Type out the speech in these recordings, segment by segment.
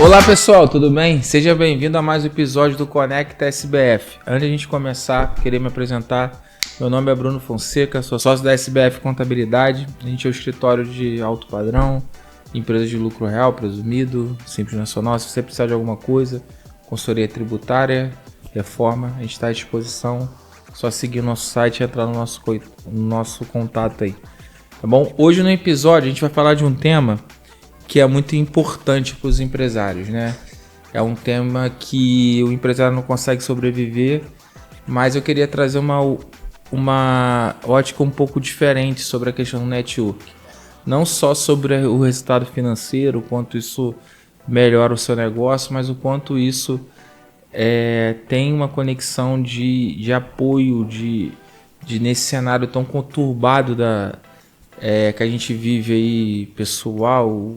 Olá pessoal, tudo bem? Seja bem-vindo a mais um episódio do Conecta SBF. Antes de a gente começar, queria me apresentar. Meu nome é Bruno Fonseca, sou sócio da SBF Contabilidade. A gente é o escritório de alto padrão, empresas de lucro real, presumido, simples nacional. Se você precisar de alguma coisa, consultoria tributária, reforma, a gente está à disposição. Só seguir o nosso site e entrar no nosso contato aí. Tá bom? Hoje no episódio a gente vai falar de um tema que é muito importante para os empresários, né? É um tema que o empresário não consegue sobreviver, mas eu queria trazer uma ótica um pouco diferente sobre a questão do network. Não só sobre o resultado financeiro, o quanto isso melhora o seu negócio, mas o quanto isso tem uma conexão de apoio nesse cenário tão conturbado que a gente vive aí, pessoal,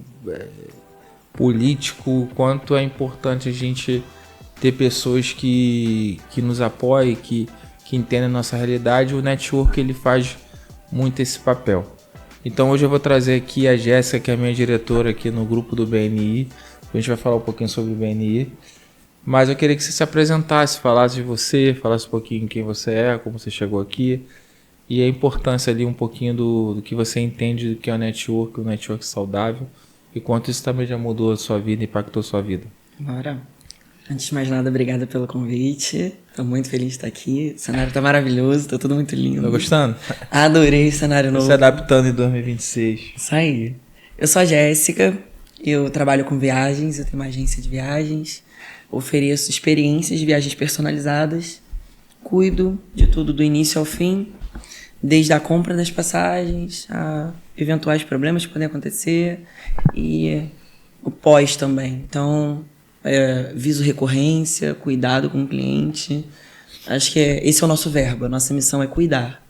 político, quanto é importante a gente ter pessoas que nos apoiem, que entendem a nossa realidade. O network ele faz muito esse papel. Então hoje eu vou trazer aqui a Jéssica, que é a minha diretora aqui no grupo do BNI. A gente vai falar um pouquinho sobre o BNI. Mas eu queria que você se apresentasse, falasse de você, falasse um pouquinho quem você é, como você chegou aqui. E a importância ali um pouquinho do que você entende do que é o network saudável. E quanto isso também já mudou a sua vida, impactou a sua vida. Bora. Antes de mais nada, obrigada pelo convite. Estou muito feliz de estar aqui. O cenário tá maravilhoso, tá tudo muito lindo. Tá gostando? Adorei o cenário novo. Se adaptando em 2026. Isso aí. Eu sou a Jéssica, eu trabalho com viagens, eu tenho uma agência de viagens, ofereço experiências de viagens personalizadas, cuido de tudo do início ao fim, desde a compra das passagens, a eventuais problemas que podem acontecer e o pós também. Então, viso recorrência, cuidado com o cliente. Acho que esse é o nosso verbo, a nossa missão é cuidar.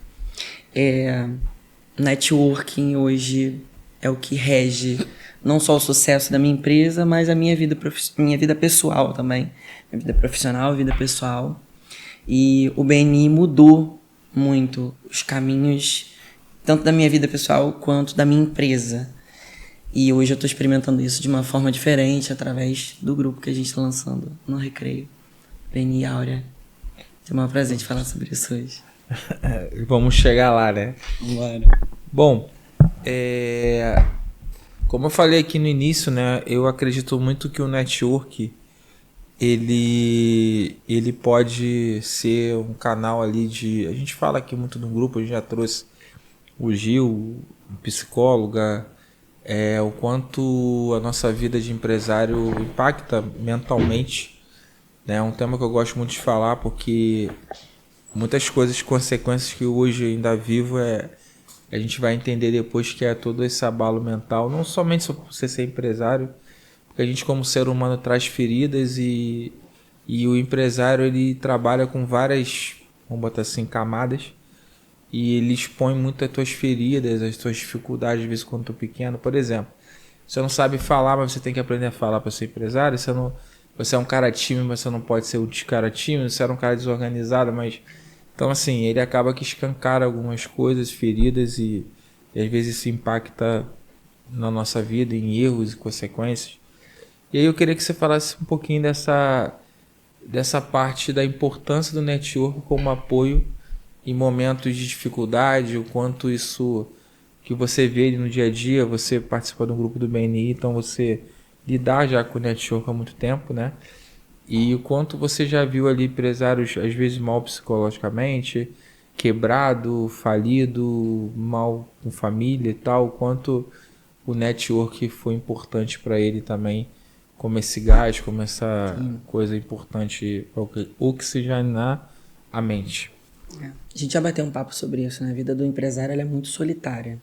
Networking hoje é o que rege não só o sucesso da minha empresa, mas a minha vida pessoal também. Minha vida profissional, vida pessoal. E o BNI mudou muito os caminhos, tanto da minha vida pessoal quanto da minha empresa. E hoje eu estou experimentando isso de uma forma diferente através do grupo que a gente está lançando no Recreio. BNI Áurea. É um prazer de falar sobre isso hoje. Vamos chegar lá, né? Bora. Bom, como eu falei aqui no início, né? Eu acredito muito que o network ele pode ser um canal ali a gente fala aqui muito no grupo, a gente já trouxe o Gil, psicóloga, o quanto a nossa vida de empresário impacta mentalmente, né? É um tema que eu gosto muito de falar porque muitas coisas, consequências que hoje ainda vivo a gente vai entender depois que é todo esse abalo mental, não somente por você ser empresário, porque a gente como ser humano traz feridas e o empresário ele trabalha com várias, vamos botar assim, camadas, e ele expõe muito as tuas feridas, as tuas dificuldades, às vezes quando tu pequeno. Por exemplo, você não sabe falar, mas você tem que aprender a falar para ser empresário. Você é um cara tímido, mas você não pode ser o cara tímido. Você era um cara desorganizado, mas... Então assim, ele acaba que escancara algumas coisas, feridas, e às vezes isso impacta na nossa vida, em erros e consequências. E aí eu queria que você falasse um pouquinho dessa parte da importância do network como apoio em momentos de dificuldade, o quanto isso que você vê no dia a dia, você participa do grupo do BNI, então você lidar já com o network há muito tempo, né? E o quanto você já viu ali empresários às vezes mal psicologicamente, quebrado, falido, mal com família e tal, o quanto o network foi importante para ele também, como esse gás, como essa coisa importante para oxigenar a mente. A gente já bateu um papo sobre isso, né? A vida do empresário ela é muito solitária.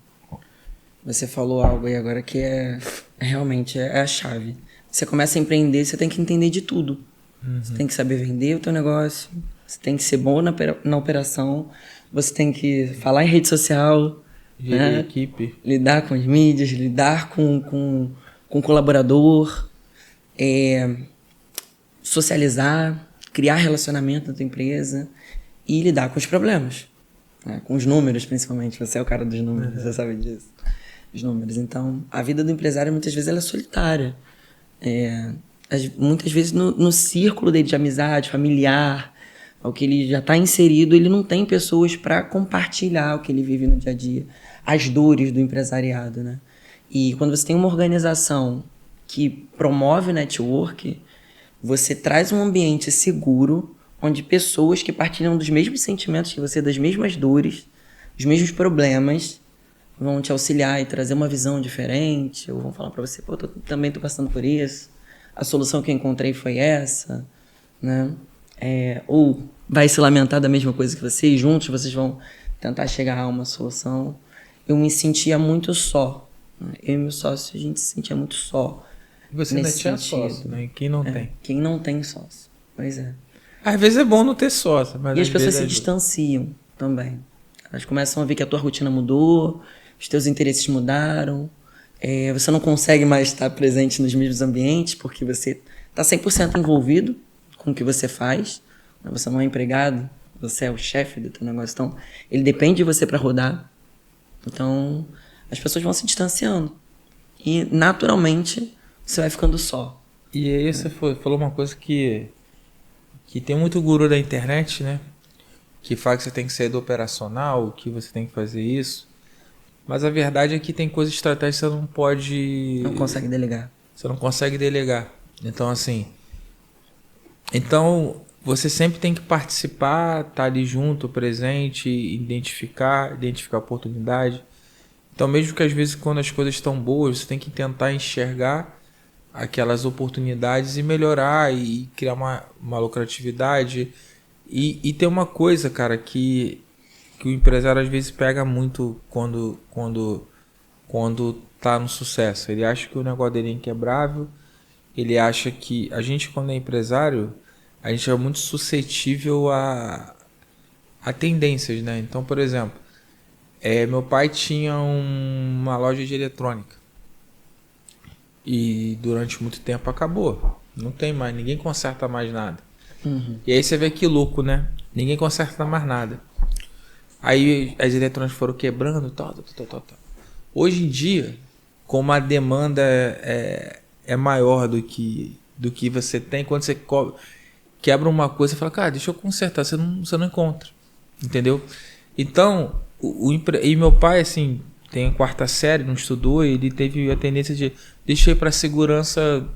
Você falou algo aí agora que realmente é a chave. Você começa a empreender, você tem que entender de tudo. Você tem que saber vender o teu negócio, você tem que ser bom na operação, você tem que falar em rede social, Gerir equipe. Lidar com as mídias, lidar com colaborador, socializar, criar relacionamento na tua empresa e lidar com os problemas, né? Com os números principalmente. Você é o cara dos números, você sabe disso. Os números. Então, a vida do empresário muitas vezes ela é solitária. Muitas vezes no círculo dele de amizade, familiar, ao que ele já está inserido, ele não tem pessoas para compartilhar o que ele vive no dia a dia, as dores do empresariado, né? E quando você tem uma organização que promove network, você traz um ambiente seguro, onde pessoas que partilham dos mesmos sentimentos que você, das mesmas dores, dos mesmos problemas, vão te auxiliar e trazer uma visão diferente, ou vão falar para você, pô, também tô passando por isso, a solução que eu encontrei foi essa, né? Ou vai se lamentar da mesma coisa que você, e juntos vocês vão tentar chegar a uma solução. Eu me sentia muito só, né? Eu e meu sócio, a gente se sentia muito só. Você ainda tinha sócio, né? Quem não tem? Quem não tem sócio, pois é. Às vezes é bom não ter sócio, mas e as às pessoas vezes se distanciam também. Elas começam a ver que a tua rotina mudou, os teus interesses mudaram, você não consegue mais estar presente nos mesmos ambientes porque você está 100% envolvido com o que você faz. Você não é empregado, você é o chefe do teu negócio. Então, ele depende de você para rodar. Então, as pessoas vão se distanciando. E, naturalmente, você vai ficando só. E aí você falou uma coisa que tem muito guru da internet, né? Que fala que você tem que sair do operacional, que você tem que fazer isso. Mas a verdade é que tem coisas estratégicas que você não pode... Não consegue delegar. Você não consegue delegar. Então, assim... Então, você sempre tem que participar, estar ali junto, presente, identificar a oportunidade. Então, mesmo que às vezes quando as coisas estão boas, você tem que tentar enxergar aquelas oportunidades e melhorar e criar uma lucratividade. E tem uma coisa, cara, que o empresário às vezes pega muito quando tá no sucesso. Ele acha que o negócio dele é inquebrável, ele acha que... A gente, quando é empresário, a gente é muito suscetível a tendências, né? Então, por exemplo, meu pai tinha uma loja de eletrônica e durante muito tempo acabou. Não tem mais, ninguém conserta mais nada. Uhum. E aí você vê que louco, né? Ninguém conserta mais nada. Aí as eletrônicas foram quebrando, tal. Hoje em dia, como a demanda é maior do que você tem, quando você quebra uma coisa, você fala, cara, deixa eu consertar, você não encontra, entendeu? Então, e meu pai, assim, tem a 4ª série, não estudou, ele teve a tendência de deixar para segurança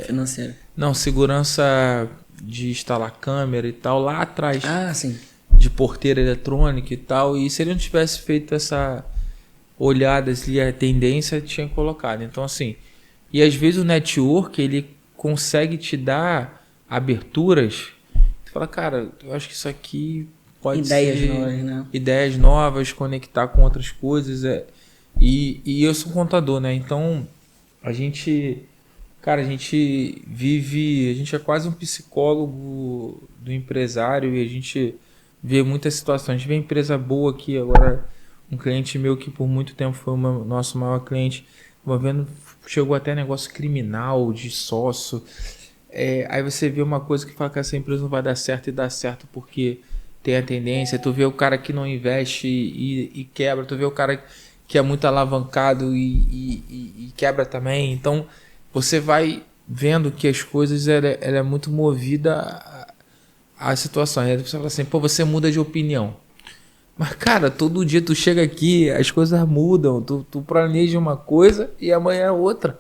financeira. Não, segurança de instalar câmera e tal, lá atrás. Ah, sim. De porteira eletrônica e tal. E se ele não tivesse feito essa olhada, se a tendência tinha colocado. Então, assim, e às vezes o network, ele consegue te dar aberturas. Tu fala, cara, eu acho que isso aqui pode ideias ser... novas, né? Ideias novas, conectar com outras coisas. E eu sou contador, né? Então, a gente vive... A gente é quase um psicólogo do empresário e a gente vê muitas situações. A gente vê empresa boa aqui, agora um cliente meu que por muito tempo foi o nosso maior cliente, chegou até negócio criminal de sócio. Aí você vê uma coisa que fala que essa empresa não vai dar certo e dá certo porque tem a tendência. Tu vê o cara que não investe e quebra, tu vê o cara que é muito alavancado e quebra também. Então você vai vendo que as coisas ela é muito movida a situações. Aí você fala assim, pô, você muda de opinião. Mas, cara, todo dia tu chega aqui, as coisas mudam. Tu planeja uma coisa e amanhã é outra,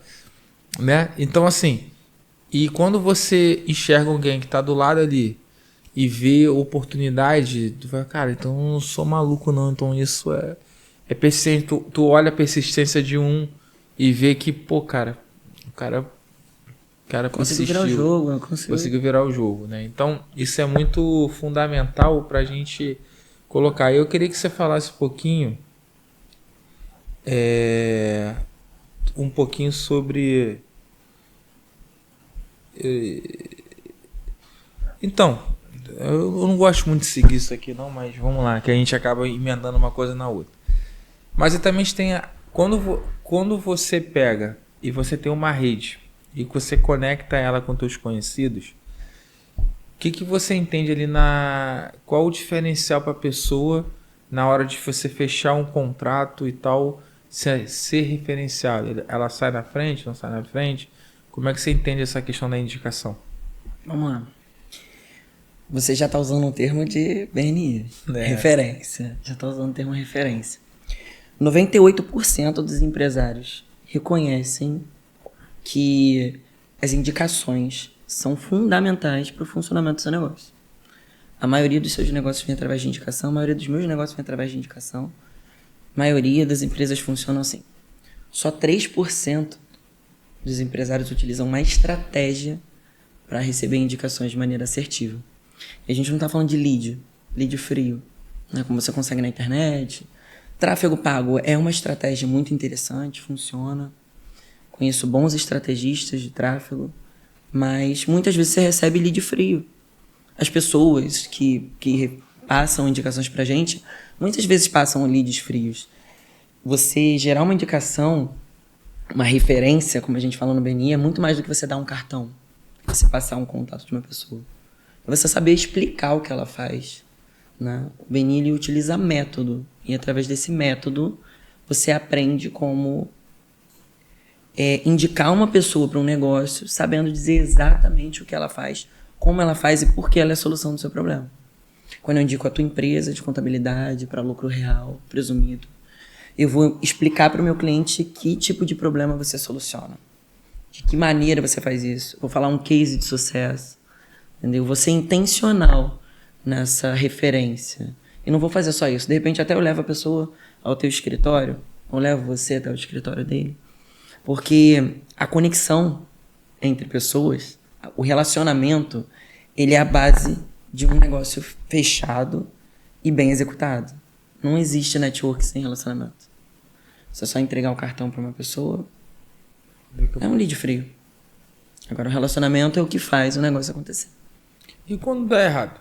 né? Então, assim, e quando você enxerga alguém que tá do lado ali e vê oportunidade, tu vai, cara, então eu não sou maluco não. Então isso é persistente. Tu olha a persistência de um e vê que, pô, cara, o cara Conseguiu virar o jogo. Conseguiu virar o jogo, né? Então, isso é muito fundamental pra gente colocar. Eu queria que você falasse um pouquinho sobre... Então, eu não gosto muito de seguir isso aqui não, mas vamos lá, que a gente acaba emendando uma coisa na outra. Mas também tem quando você pega e você tem uma rede e que você conecta ela com teus conhecidos, o que você entende ali qual o diferencial para a pessoa na hora de você fechar um contrato e tal, ser referenciado? Ela sai na frente, não sai na frente? Como é que você entende essa questão da indicação? Vamos lá. Você já está usando um termo de BNI, referência. Já está usando o termo referência. 98% dos empresários reconhecem que as indicações são fundamentais para o funcionamento do seu negócio. A maioria dos seus negócios vem através de indicação, a maioria dos meus negócios vem através de indicação. A maioria das empresas funcionam assim. Só 3% dos empresários utilizam uma estratégia para receber indicações de maneira assertiva. E a gente não está falando de lead frio, né? Como você consegue na internet. Tráfego pago é uma estratégia muito interessante, funciona. Conheço bons estrategistas de tráfego, mas muitas vezes você recebe lead frio. As pessoas que passam indicações pra gente, muitas vezes passam leads frios. Você gerar uma indicação, uma referência, como a gente fala no BNI, é muito mais do que você dar um cartão, você passar um contato de uma pessoa. É você saber explicar o que ela faz, né? O BNI ele utiliza método, e através desse método você aprende como indicar uma pessoa para um negócio, sabendo dizer exatamente o que ela faz, como ela faz e por que ela é a solução do seu problema. Quando eu indico a tua empresa de contabilidade para lucro real, presumido, eu vou explicar para o meu cliente que tipo de problema você soluciona. De que maneira você faz isso. Vou falar um case de sucesso. Entendeu? Vou ser intencional nessa referência. E não vou fazer só isso. De repente até eu levo a pessoa ao teu escritório, ou levo você até o escritório dele. Porque a conexão entre pessoas, o relacionamento, ele é a base de um negócio fechado e bem executado. Não existe network sem relacionamento. Você só entregar o cartão para uma pessoa, é um lead frio. Agora, o relacionamento é o que faz o negócio acontecer. E quando dá errado?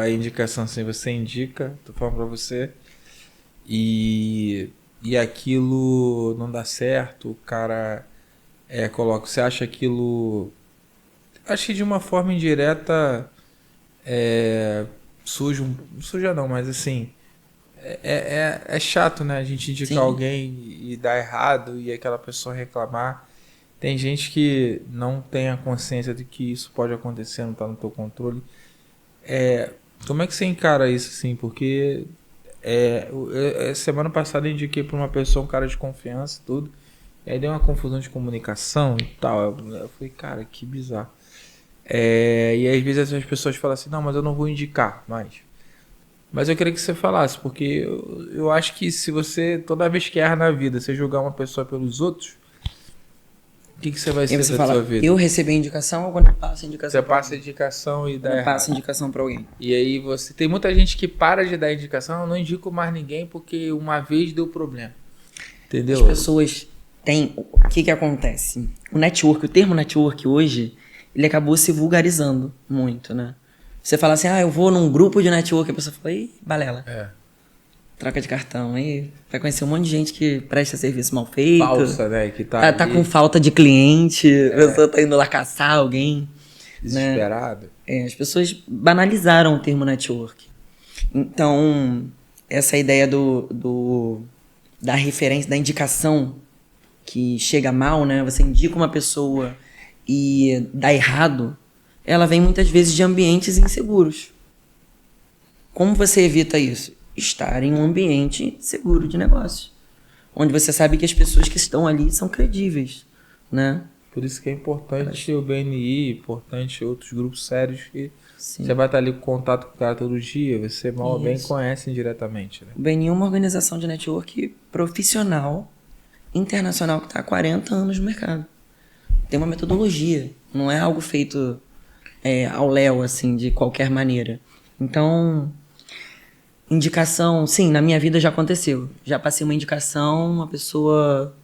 A indicação, assim, você indica, tô falando pra você, e aquilo não dá certo, o cara coloca, você acha aquilo, acho que de uma forma indireta, suja não, mas assim, é chato, né, a gente indicar alguém e dar errado e aquela pessoa reclamar. Tem gente que não tem a consciência de que isso pode acontecer, não está no teu controle. Como é que você encara isso, assim? Porque semana passada eu indiquei para uma pessoa, um cara de confiança e tudo, e aí deu uma confusão de comunicação e tal. Eu falei, cara, que bizarro. E às vezes as pessoas falam assim, não, mas eu não vou indicar mais. Mas eu queria que você falasse, porque eu acho que se você, toda vez que erra na vida, você julgar uma pessoa pelos outros, o que você vai ser da sua vida? Eu recebi a indicação ou quando eu passo a indicação? Você passa a indicação e dá errado. Eu passo a indicação para alguém. E aí tem muita gente que para de dar indicação, eu não indico mais ninguém porque uma vez deu problema. Entendeu? As pessoas têm... O que acontece? O termo network hoje, ele acabou se vulgarizando muito, né? Você fala assim, eu vou num grupo de network, a pessoa fala, ih, balela. Troca de cartão, aí vai conhecer um monte de gente que presta serviço mal feito. Falsa, né? Que tá com falta de cliente, a pessoa tá indo lá caçar alguém. Desesperado. Né? As pessoas banalizaram o termo network. Então, essa ideia da referência, da indicação que chega mal, né? Você indica uma pessoa e dá errado, ela vem muitas vezes de ambientes inseguros. Como você evita isso? Estar em um ambiente seguro de negócio, onde você sabe que as pessoas que estão ali são credíveis, né? Por isso que é importante o BNI, importante outros grupos sérios que você vai estar ali com contato com o cara todo dia, você mal ou bem conhece diretamente. Né? O BNI é uma organização de network profissional, internacional, que está há 40 anos no mercado. Tem uma metodologia, não é algo feito ao léu, assim, de qualquer maneira. Então... Indicação, sim, na minha vida já aconteceu. Já passei uma indicação, uma pessoa...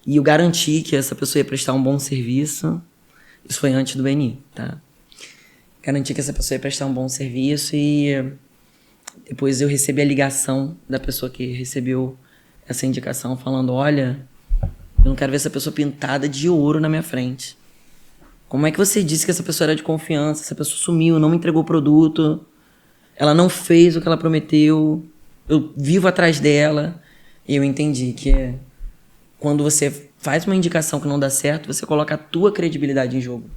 E eu garanti que essa pessoa ia prestar um bom serviço. Isso foi antes do BNI, tá? Garanti que essa pessoa ia prestar um bom serviço e... Depois eu recebi a ligação da pessoa que recebeu essa indicação falando, olha, eu não quero ver essa pessoa pintada de ouro na minha frente. Como é que você disse que essa pessoa era de confiança? Essa pessoa sumiu, não me entregou o produto... Ela não fez o que ela prometeu. Eu vivo atrás dela. E eu entendi que quando você faz uma indicação que não dá certo, você coloca a tua credibilidade em jogo.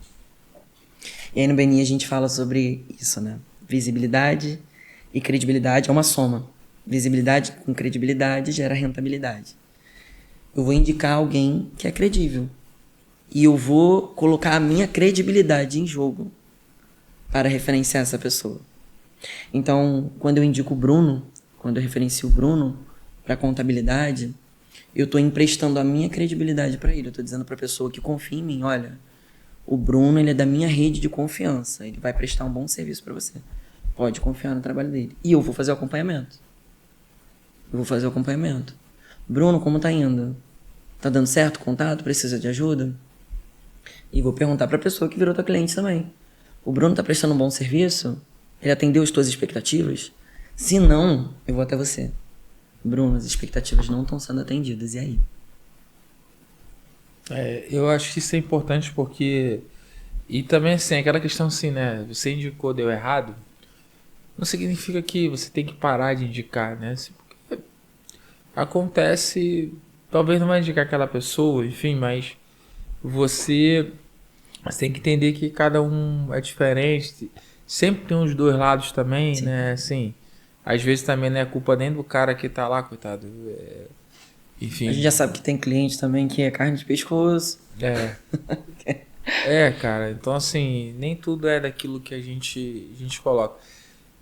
E aí no BNI a gente fala sobre isso, né? Visibilidade e credibilidade é uma soma. Visibilidade com credibilidade gera rentabilidade. Eu vou indicar alguém que é credível. E eu vou colocar a minha credibilidade em jogo para referenciar essa pessoa. Então, quando eu indico o Bruno, quando eu referencio o Bruno para contabilidade, eu estou emprestando a minha credibilidade para ele. Eu estou dizendo para a pessoa que confia em mim, olha, o Bruno ele é da minha rede de confiança, ele vai prestar um bom serviço para você. Pode confiar no trabalho dele. E eu vou fazer o acompanhamento. Bruno, como tá indo? Tá dando certo o contato? Precisa de ajuda? E vou perguntar para a pessoa que virou tua cliente também. O Bruno tá prestando um bom serviço? Ele atendeu as tuas expectativas? Se não, eu vou até você. Bruno, as expectativas não estão sendo atendidas. E aí? Eu acho que isso é importante porque... E também, assim, aquela questão assim, né? Você indicou, deu errado. Não significa que você tem que parar de indicar, né? Porque acontece... Talvez não vai indicar aquela pessoa, enfim, mas... Você tem que entender que cada um é diferente. Sempre tem os dois lados também, sim, né? Assim, às vezes também não é culpa nem do cara que tá lá, coitado. Enfim. A gente já sabe que tem cliente também que é carne de pescoço. Cara. Então, assim, nem tudo é daquilo que a gente coloca.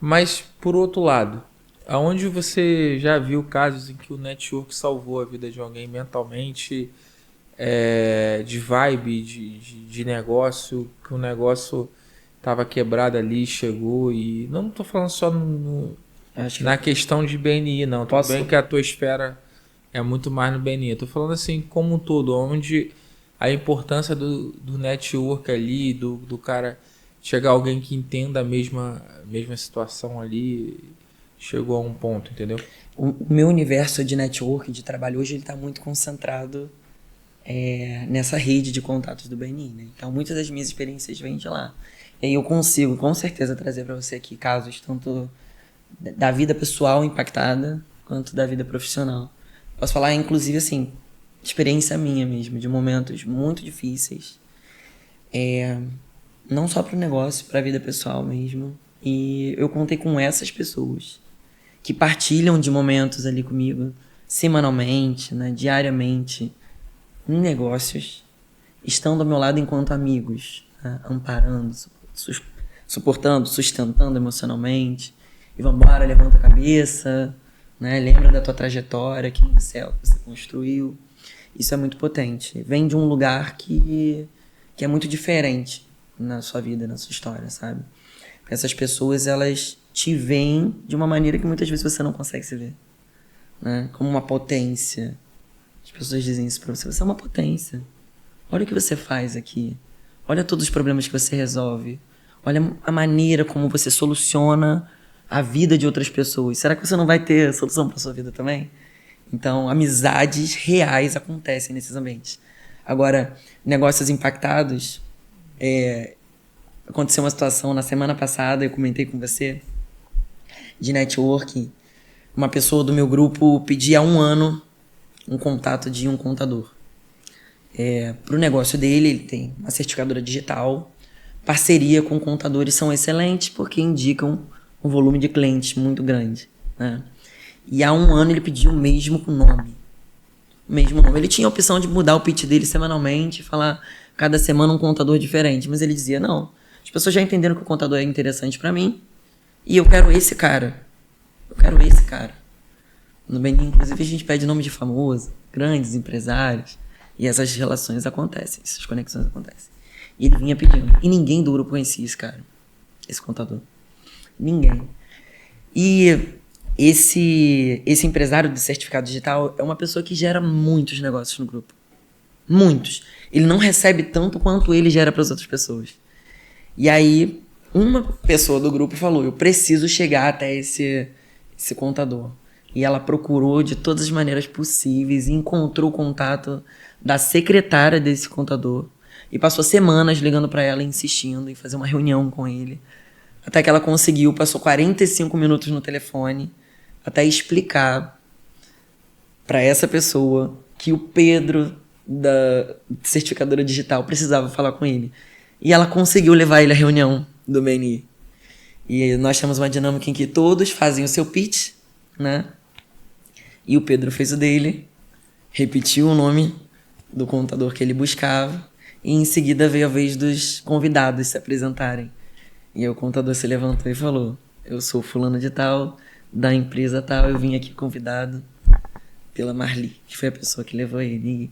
Mas, por outro lado, aonde você já viu casos em que o network salvou a vida de alguém mentalmente, de vibe, de negócio, que o negócio tava quebrado ali, chegou e... Não tô falando só na questão de BNI, não. Tudo bem que a tua esfera é muito mais no BNI. Eu tô falando assim, como um todo, onde a importância do network ali, do cara chegar alguém que entenda a mesma situação ali, chegou a um ponto, entendeu? O meu universo de network, de trabalho hoje, ele tá muito concentrado nessa rede de contatos do BNI, né? Então, muitas das minhas experiências vêm de lá. E aí eu consigo, com certeza, trazer para você aqui casos tanto da vida pessoal impactada, quanto da vida profissional. Posso falar, inclusive, assim, experiência minha mesmo, de momentos muito difíceis. Não só para o negócio, para a vida pessoal mesmo. E eu contei com essas pessoas que partilham de momentos ali comigo, semanalmente, né, diariamente, em negócios, estando ao meu lado enquanto amigos, né, amparando, suportando, sustentando emocionalmente. E vambora, levanta a cabeça, né, lembra da tua trajetória, quem você é, o que você construiu. Isso é muito potente. Vem de um lugar que é muito diferente na sua vida, na sua história, sabe? Essas pessoas, elas te veem de uma maneira que muitas vezes você não consegue se ver, né? Como uma potência. As pessoas dizem isso pra você. Você é uma potência. Olha o que você faz aqui. Olha todos os problemas que você resolve. Olha a maneira como você soluciona a vida de outras pessoas. Será que você não vai ter solução para sua vida também? Então, amizades reais acontecem nesses ambientes. Agora, negócios impactados. Aconteceu uma situação na semana passada, eu comentei com você, de networking. Uma pessoa do meu grupo pedia há 1 ano um contato de um contador. Para o negócio dele, ele tem uma certificadora digital, parceria com contadores são excelentes porque indicam um volume de clientes muito grande, né? E há 1 ano ele pediu o mesmo nome. O mesmo nome. Ele tinha a opção de mudar o pitch dele semanalmente, falar cada semana um contador diferente, mas ele dizia, não, as pessoas já entenderam que o contador é interessante para mim e eu quero esse cara. No BNI, inclusive, a gente pede nome de famoso, grandes empresários, e essas relações acontecem, essas conexões acontecem. E ele vinha pedindo. E ninguém do grupo conhecia esse cara, esse contador. Ninguém. E esse empresário de certificado digital é uma pessoa que gera muitos negócios no grupo. Muitos. Ele não recebe tanto quanto ele gera para as outras pessoas. E aí, uma pessoa do grupo falou, eu preciso chegar até esse contador. E ela procurou de todas as maneiras possíveis e encontrou o contato da secretária desse contador. E passou semanas ligando para ela, insistindo em fazer uma reunião com ele. Até que ela conseguiu, passou 45 minutos no telefone, até explicar para essa pessoa que o Pedro da certificadora digital precisava falar com ele. E ela conseguiu levar ele à reunião do BNI. E nós temos uma dinâmica em que todos fazem o seu pitch, né? E o Pedro fez o dele, repetiu o nome do contador que ele buscava, e em seguida veio a vez dos convidados se apresentarem. E aí o contador se levantou e falou: eu sou fulano de tal, da empresa tal, eu vim aqui convidado pela Marli, que foi a pessoa que levou ele. E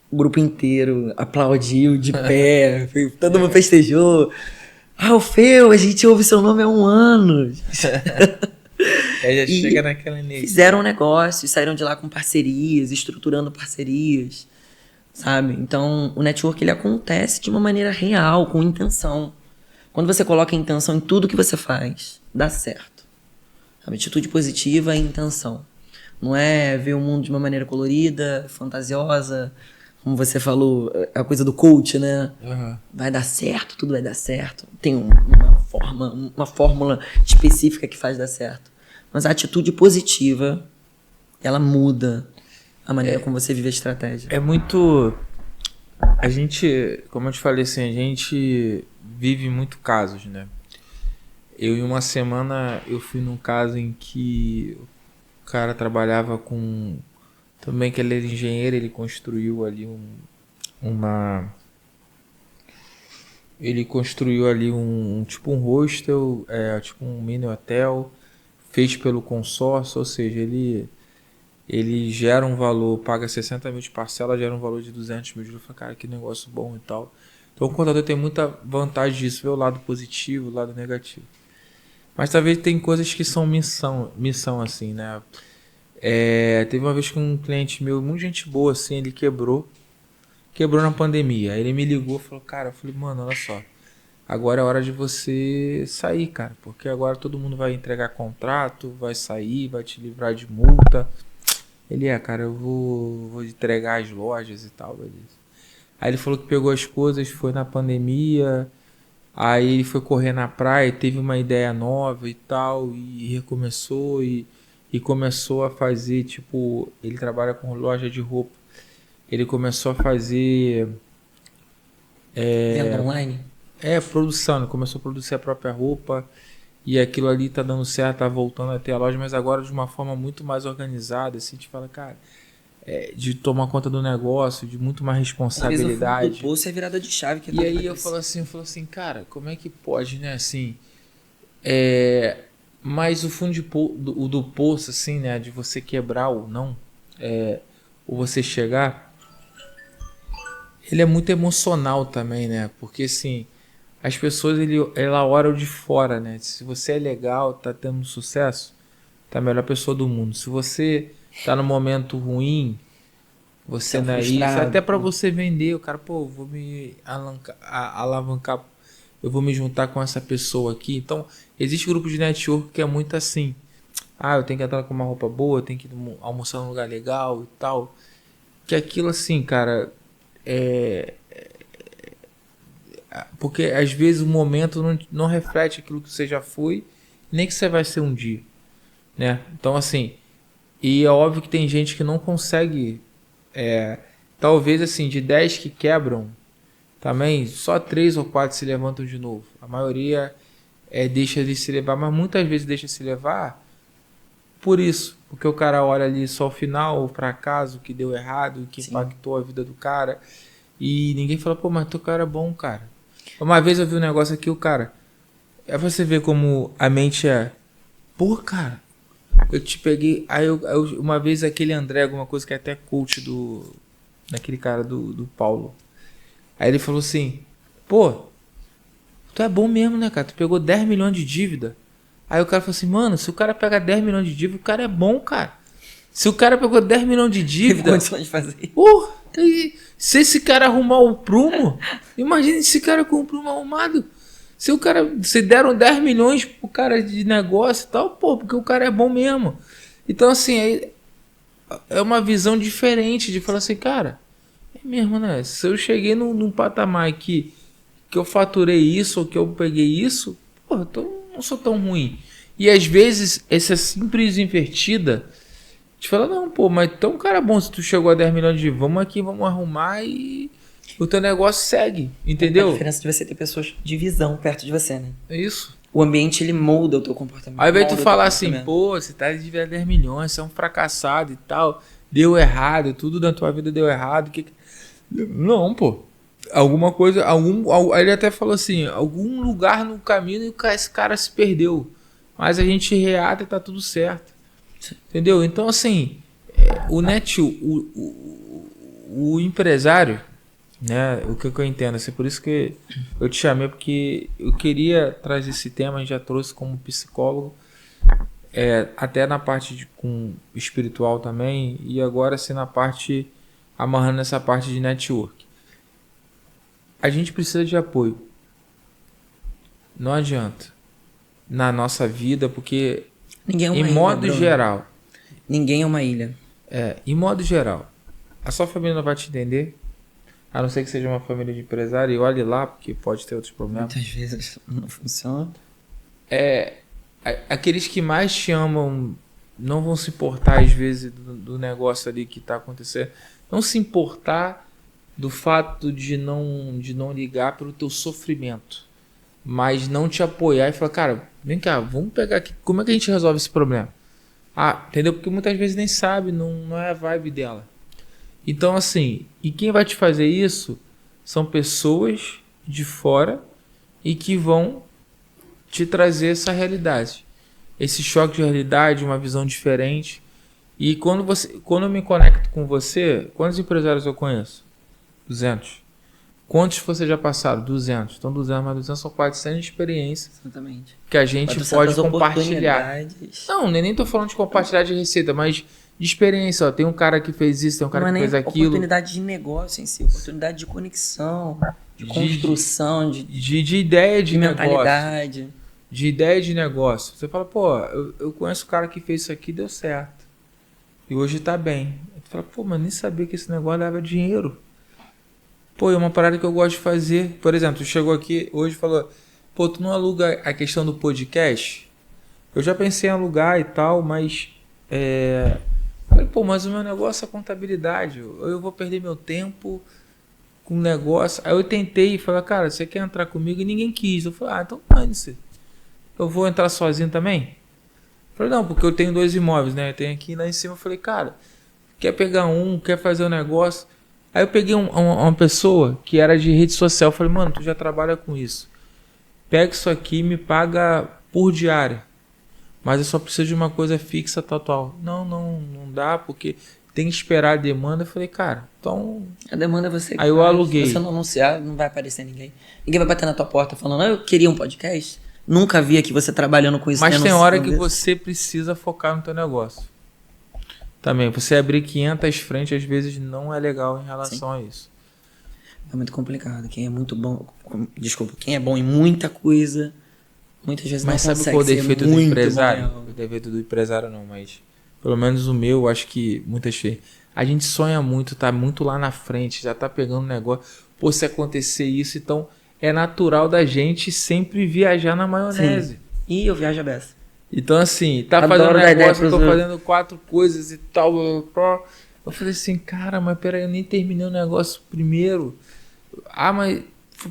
o grupo inteiro aplaudiu de pé, todo mundo festejou. Alfeu, a gente ouve seu nome há 1 ano. Já chega naquela energia. Fizeram um negócio, saíram de lá com parcerias, estruturando parcerias, sabe? Então, o network ele acontece de uma maneira real, com intenção. Quando você coloca intenção em tudo que você faz, dá certo. A atitude positiva é intenção. Não é ver o mundo de uma maneira colorida, fantasiosa, como você falou, a coisa do coach, né? Uhum. Vai dar certo, tudo vai dar certo. Tem uma fórmula específica que faz dar certo. Mas a atitude positiva, ela muda a maneira como você vive a estratégia. É muito... A gente, como eu te falei assim, a gente vive muito casos, né? Em uma semana, eu fui num caso em que o cara trabalhava com... Também que ele era engenheiro, ele construiu ali Ele construiu ali tipo um hostel, tipo um mini hotel, fez pelo consórcio, ou seja, ele gera um valor, paga 60 mil de parcela, gera um valor de 200 mil. Eu falei, cara, que negócio bom e tal. Então o contador tem muita vantagem disso, ver o lado positivo, o lado negativo. Mas talvez tem coisas que são missão assim, né? Teve uma vez que um cliente meu, muita gente boa assim, ele quebrou na pandemia. Aí ele me ligou e falou, cara, eu falei, mano, olha só, agora é hora de você sair, cara, porque agora todo mundo vai entregar contrato, vai sair, vai te livrar de multa. Ele, cara, eu vou entregar as lojas e tal, beleza. Aí ele falou que pegou as coisas, foi na pandemia, aí ele foi correr na praia, teve uma ideia nova e tal, e recomeçou e começou a fazer, tipo, ele trabalha com loja de roupa. Ele começou a fazer... Venda online? Produção. Ele começou a produzir a própria roupa. E aquilo ali tá dando certo, tá voltando a ter a loja, mas agora de uma forma muito mais organizada. Assim, a gente fala, cara, de tomar conta do negócio, de muito mais responsabilidade. O poço é virada de chave. Que e aí eu falo assim, cara, como é que pode, né? Assim, mas o fundo do poço, assim, né? De você quebrar ou não, ou você chegar... Ele é muito emocional também, né? Porque, assim, as pessoas, ela olham de fora, né? Se você é legal, tá tendo sucesso, tá a melhor pessoa do mundo. Se você tá no momento ruim, você não é isso. Até pra você vender, o cara, pô, vou me alavancar, eu vou me juntar com essa pessoa aqui. Então, existe grupo de network que é muito assim. Eu tenho que entrar com uma roupa boa, eu tenho que almoçar num lugar legal e tal. Que aquilo, assim, cara... Porque às vezes o momento não reflete aquilo que você já foi, nem que você vai ser um dia, né? Então assim, e é óbvio que tem gente que não consegue, talvez assim, de 10 que quebram, também só 3 ou 4 se levantam de novo. A maioria deixa de se levar, mas muitas vezes deixa se levar por isso, porque o cara olha ali só o final, o fracaso, o que deu errado, o que impactou a vida do cara, e ninguém fala, pô, mas teu cara é bom, cara. Uma vez eu vi um negócio aqui, o cara, você ver como a mente pô, cara, eu te peguei, aí uma vez aquele André, alguma coisa que é até coach daquele cara do Paulo, aí ele falou assim, pô, tu é bom mesmo, né, cara, tu pegou 10 milhões de dívida. Aí o cara falou assim, mano, se o cara pega 10 milhões de dívida, o cara é bom, cara. Se o cara pegou 10 milhões de dívida... Teve condições de fazer. Se esse cara arrumar o prumo, imagina esse cara com o prumo arrumado. Se deram 10 milhões pro cara de negócio e tal, pô, porque o cara é bom mesmo. Então, assim, é uma visão diferente de falar assim, cara, é mesmo, né? Se eu cheguei num patamar que eu faturei isso ou que eu peguei isso, pô, não sou tão ruim. E às vezes essa simples invertida te fala, não, pô, mas tu é um cara bom, se tu chegou a 10 milhões de vamos aqui, vamos arrumar e o teu negócio segue, entendeu? A diferença de você ter pessoas de visão perto de você, né? É isso. O ambiente, ele molda o teu comportamento. Ao invés de tu falar assim, pô, você tá de 10 milhões, você é um fracassado e tal, deu errado, tudo na tua vida deu errado. Não, pô. Alguma coisa, aí ele até falou assim, algum lugar no caminho e esse cara se perdeu. Mas a gente reata e tá tudo certo. Entendeu? Então, assim, o empresário, né? O que eu entendo, assim, por isso que eu te chamei, porque eu queria trazer esse tema, a gente já trouxe como psicólogo, até na parte com espiritual também, e agora assim na parte, amarrando essa parte de network. A gente precisa de apoio. Não adianta. Na nossa vida, porque ninguém é uma ilha, modo Bruno. geral. Ninguém é uma ilha. Em modo geral, a sua família não vai te entender, a não ser que seja uma família de empresário, e olhe lá, porque pode ter outros problemas. Muitas vezes não funciona. Aqueles que mais te amam não vão se importar, às vezes, do negócio ali que está acontecendo. Não se importar do fato de não ligar pelo teu sofrimento, mas não te apoiar e falar, cara, vem cá, vamos pegar aqui, como é que a gente resolve esse problema? Entendeu? Porque muitas vezes nem sabe, não é a vibe dela. Então, assim, e quem vai te fazer isso são pessoas de fora e que vão te trazer essa realidade. Esse choque de realidade, uma visão diferente. E quando eu me conecto com você, quantos empresários eu conheço? 200. Quantos você já passaram? 200. Então 200 mais 200 são 400 de experiência. Exatamente. Que a gente pode compartilhar. Não, nem tô falando de compartilhar de receita, mas de experiência. Ó, tem um cara que fez isso, tem um cara que fez aquilo. Oportunidade de negócio em si, oportunidade de conexão, de construção, de ideia de mentalidade. Negócio. De ideia de negócio. Você fala, pô, eu conheço o cara que fez isso aqui, deu certo. E hoje tá bem. Tu fala, pô, mas nem sabia que esse negócio dava dinheiro. Pô, é uma parada que eu gosto de fazer. Por exemplo, tu chegou aqui hoje e falou, pô, tu não aluga a questão do podcast? Eu já pensei em alugar e tal, mas falei, pô, mas o meu negócio é contabilidade. Eu vou perder meu tempo com o negócio. Aí eu tentei e falei, cara, você quer entrar comigo? E ninguém quis. Eu falei, então mande-se. Eu vou entrar sozinho também? Eu falei, não, porque eu tenho 2 imóveis, né? Eu tenho aqui lá em cima. Eu falei, cara, quer pegar quer fazer um negócio? Aí eu peguei uma pessoa que era de rede social. Eu falei, mano, tu já trabalha com isso. Pega isso aqui e me paga por diária. Mas eu só preciso de uma coisa fixa, tal. Não dá, porque tem que esperar a demanda. Eu falei, cara, então... A demanda é você que Aí eu aluguei. Se você não anunciar, não vai aparecer ninguém. Ninguém vai bater na tua porta falando, eu queria um podcast. Nunca vi aqui você trabalhando com isso. Mas tem hora que você precisa focar no teu negócio. Também, você abrir 500 frentes, às vezes não é legal em relação a isso. É muito complicado. Quem é muito bom... Desculpa, quem é bom em muita coisa, muitas vezes não consegue. Mas sabe qual é o defeito do empresário? O defeito do empresário não, mas... Pelo menos o meu, acho que muitas vezes... A gente sonha muito, tá muito lá na frente, já tá pegando um negócio. Pô, se acontecer isso, então... É natural da gente sempre viajar na maionese. Sim. E eu viajo a beça. Então, assim, tá fazendo um negócio, eu tô fazendo 4 coisas e tal. Eu falei assim, cara, mas peraí, eu nem terminei o negócio primeiro. Mas...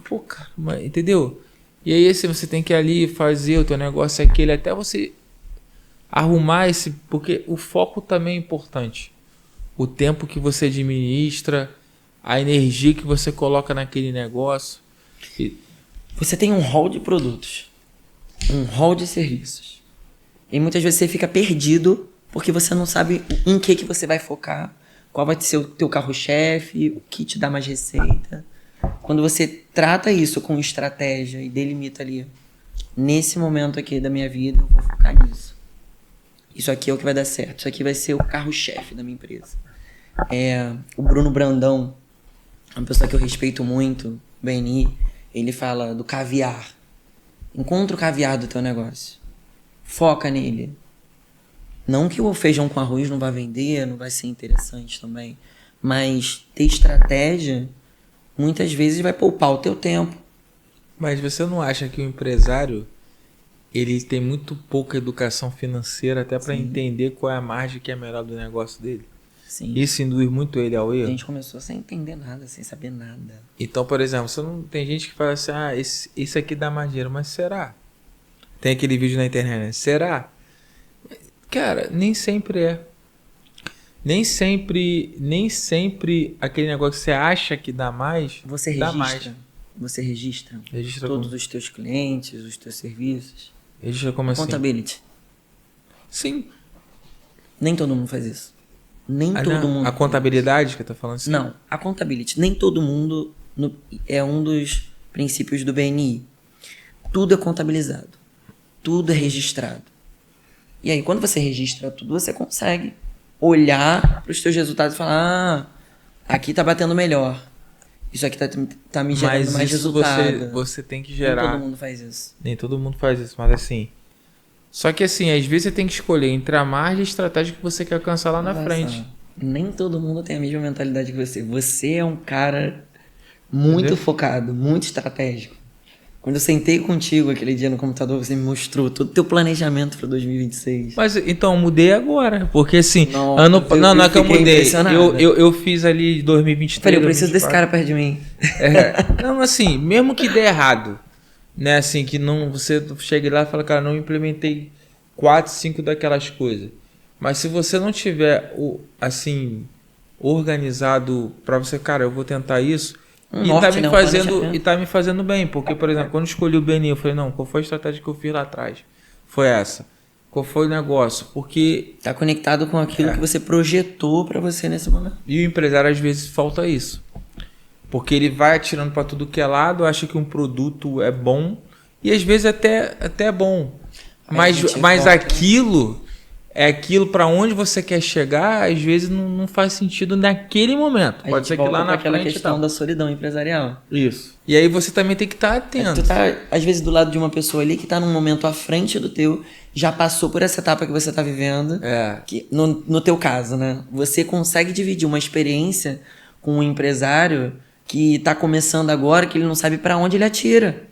Pô, cara, entendeu? E aí, assim, você tem que ir ali fazer o teu negócio aquele, até você arrumar esse... Porque o foco também é importante. O tempo que você administra, a energia que você coloca naquele negócio. Você tem um hall de produtos, um hall de serviços. E muitas vezes você fica perdido porque você não sabe em que você vai focar, qual vai ser o teu carro-chefe, o que te dá mais receita. Quando você trata isso com estratégia e delimita ali, nesse momento aqui da minha vida, eu vou focar nisso. Isso aqui é o que vai dar certo. Isso aqui vai ser o carro-chefe da minha empresa. O Bruno Brandão, uma pessoa que eu respeito muito, BNI, ele fala do caviar. Encontra o caviar do teu negócio. Foca nele. Não que o feijão com arroz não vai vender, não vai ser interessante também. Mas ter estratégia, muitas vezes vai poupar o teu tempo. Mas você não acha que o empresário, ele tem muito pouca educação financeira até para entender qual é a margem que é melhor do negócio dele. Sim. Isso induz muito ele ao erro. A gente começou sem entender nada, sem saber nada. Então, por exemplo, você não tem gente que fala assim, esse aqui dá mais dinheiro, mas será? Tem aquele vídeo na internet, né? Será? Cara, nem sempre é. Nem sempre aquele negócio que você acha que dá mais, Você dá registra. mais. Você registra Todos os teus clientes, os teus serviços. Registra como assim? Accountability. Sim. Nem todo mundo faz isso. Nem todo mundo. A contabilidade que eu tô falando assim? Não, a accountability. Nem todo mundo é um dos princípios do BNI. Tudo é contabilizado. Tudo é registrado. E aí, quando você registra tudo, você consegue olhar para os teus resultados e falar: aqui tá batendo melhor. Isso aqui tá me gerando mais resultado. Você tem que gerar. Nem todo mundo faz isso. Nem todo mundo faz isso, mas assim. Só que assim, às vezes você tem que escolher entre a margem e a estratégia que você quer alcançar lá na frente. Nem todo mundo tem a mesma mentalidade que você. Você é um cara muito focado, muito estratégico. Quando eu sentei contigo aquele dia no computador, você me mostrou todo o teu planejamento para 2026. Mas então, eu mudei agora. Porque assim, Não, não é que eu mudei. Impressionado. Eu fiz ali 2023. Falei, eu preciso desse cara perto de mim. Não, assim, mesmo que dê errado, né? Assim, que não, você chegue lá e fala, cara, não implementei 4, 5 daquelas coisas. Mas se você não tiver, assim, organizado para você, cara, eu vou tentar isso. E tá me fazendo bem, porque, por exemplo, quando eu escolhi o BNI, eu falei, não, qual foi a estratégia que eu fiz lá atrás? Foi essa. Qual foi o negócio? Porque... Tá conectado com aquilo que você projetou para você nesse momento. E o empresário, às vezes, falta isso. Porque ele vai atirando para tudo que é lado, acha que um produto é bom, e às vezes até é bom. Mas aquilo... É aquilo para onde você quer chegar, às vezes não faz sentido naquele momento. Pode ser que lá na aquela frente questão da solidão empresarial. Isso. E aí você também tem que estar atento. Tu tá, às vezes, do lado de uma pessoa ali que tá num momento à frente do teu, já passou por essa etapa que você tá vivendo. Que, no teu caso, né? Você consegue dividir uma experiência com um empresário que tá começando agora, que ele não sabe para onde ele atira.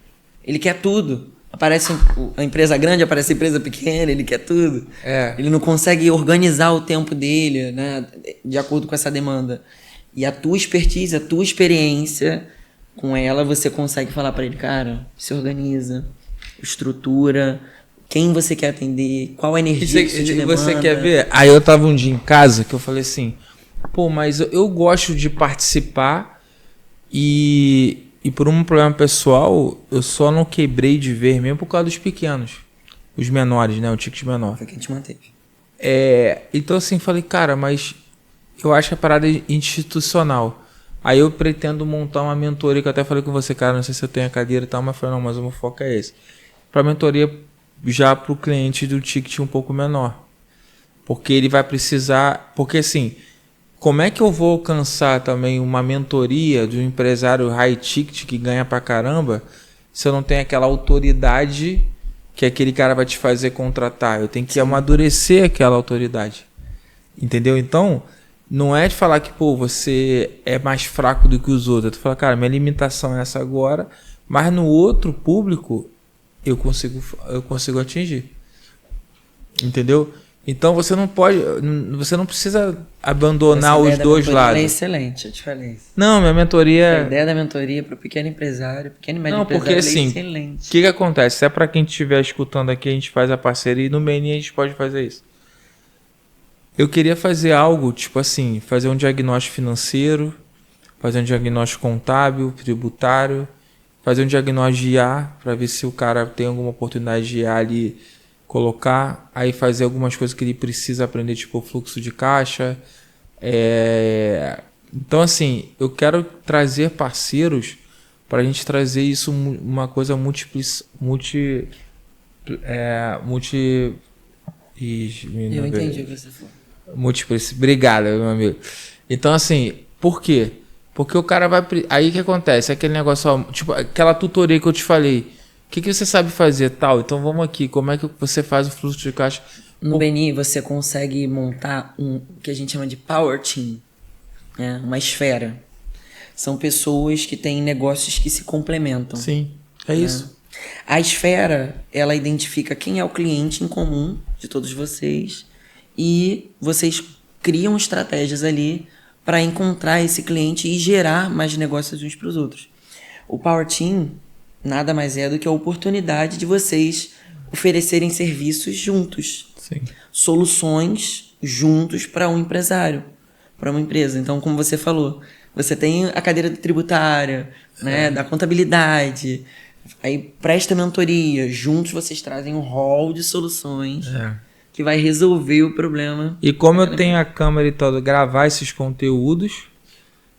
Ele quer tudo. Aparece a empresa grande, aparece a empresa pequena, ele quer tudo. Ele não consegue organizar o tempo dele, né, de acordo com essa demanda. E a tua expertise, a tua experiência com ela, você consegue falar para ele, cara, se organiza, estrutura, quem você quer atender, qual a energia que você te demanda. Você quer ver? Aí eu tava um dia em casa que eu falei assim, pô, mas eu gosto de participar e por um problema pessoal, eu só não quebrei de ver mesmo por causa dos pequenos. Os menores, né? O ticket menor. Foi quem te manteve. Então assim, falei, cara, mas eu acho que a parada é institucional. Aí eu pretendo montar uma mentoria, que eu até falei com você, cara, não sei se eu tenho a cadeira e tal, mas falei, não, mas o meu foco é esse. Pra mentoria já pro cliente do ticket um pouco menor. Porque ele vai precisar... Porque assim... Como é que eu vou alcançar também uma mentoria de um empresário high ticket que ganha pra caramba se eu não tenho aquela autoridade que aquele cara vai te fazer contratar? Eu tenho que amadurecer aquela autoridade. Entendeu? Então, não é de falar que pô, você é mais fraco do que os outros. Tu fala, cara, minha limitação é essa agora, mas no outro público eu consigo atingir. Entendeu? Então você não precisa abandonar os dois lados. É excelente, eu te falei isso. Não, minha mentoria... A ideia da mentoria para o pequeno empresário, pequeno e médio empresário, porque, assim, é excelente. O que acontece? Se é para quem estiver escutando aqui, a gente faz a parceria e no BNI a gente pode fazer isso. Eu queria fazer algo, tipo assim, fazer um diagnóstico financeiro, fazer um diagnóstico contábil, tributário, fazer um diagnóstico de IA, para ver se o cara tem alguma oportunidade de IA ali, colocar, aí fazer algumas coisas que ele precisa aprender, tipo fluxo de caixa. Então, assim, eu quero trazer parceiros para a gente trazer isso uma coisa Eu entendi o que você falou. Obrigado, meu amigo. Então, assim, por quê? Porque o cara vai... Aí o que acontece? Aquele negócio, ó, tipo, aquela tutoria que eu te falei. O que você sabe fazer tal? Então vamos aqui. Como é que você faz o fluxo de caixa? No BNI você consegue montar o que a gente chama de Power Team. Né? Uma esfera. São pessoas que têm negócios que se complementam. Sim, é isso. A esfera, ela identifica quem é o cliente em comum de todos vocês e vocês criam estratégias ali para encontrar esse cliente e gerar mais negócios uns para os outros. O Power Team nada mais é do que a oportunidade de vocês oferecerem serviços juntos. Sim. Soluções juntos para um empresário, para uma empresa. Então, como você falou, você tem a cadeira tributária, né, da contabilidade, aí presta mentoria, juntos vocês trazem um hall de soluções que vai resolver o problema. E como eu tenho a câmera e todo, gravar esses conteúdos,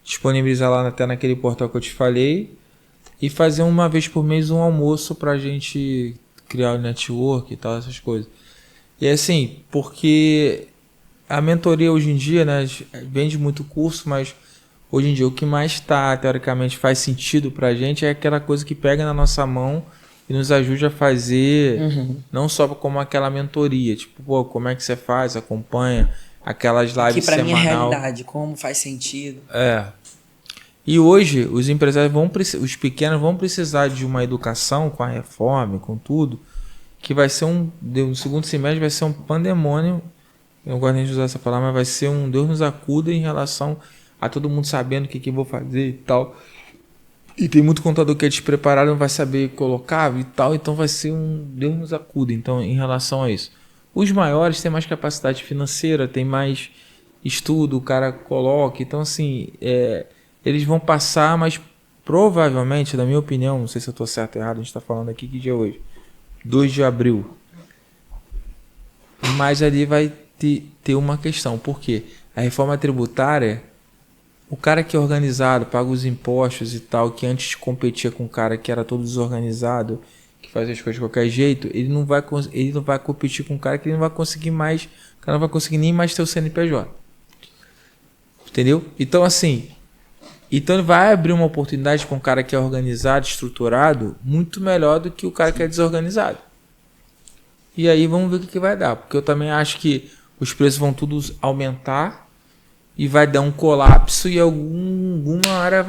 disponibilizar lá até naquele portal que eu te falei, e fazer uma vez por mês um almoço pra gente criar o network e tal, essas coisas. E assim, porque a mentoria hoje em dia, né, vende muito curso, mas hoje em dia o que mais teoricamente faz sentido pra gente é aquela coisa que pega na nossa mão e nos ajude a fazer, não só como aquela mentoria, tipo, pô, como é que você faz, acompanha aquelas lives que pra semanal. mim é realidade, como faz sentido. E hoje os empresários os pequenos vão precisar de uma educação com a reforma, com tudo, que vai ser no segundo semestre vai ser um pandemônio. Eu não gosto nem de usar essa palavra, mas vai ser um Deus nos acuda em relação a todo mundo sabendo o que vou fazer e tal. E tem muito contador que é despreparado, não vai saber colocar e tal, então vai ser um Deus nos acuda. Então, em relação a isso, os maiores têm mais capacidade financeira, tem mais estudo, o cara coloca. Então, assim, eles vão passar, mas provavelmente, na minha opinião, não sei se eu estou certo ou errado, a gente está falando aqui que dia é hoje? 2 de abril. Mas ali vai ter uma questão, porque a reforma tributária, o cara que é organizado, paga os impostos e tal, que antes competia com o cara que era todo desorganizado, que fazia as coisas de qualquer jeito, ele não vai competir com um cara que ele não vai conseguir mais, o cara não vai conseguir nem mais ter o CNPJ. Entendeu? Então, assim, ele vai abrir uma oportunidade para um cara que é organizado, estruturado, muito melhor do que o cara que é desorganizado. E aí vamos ver o que vai dar, porque eu também acho que os preços vão todos aumentar e vai dar um colapso e alguma área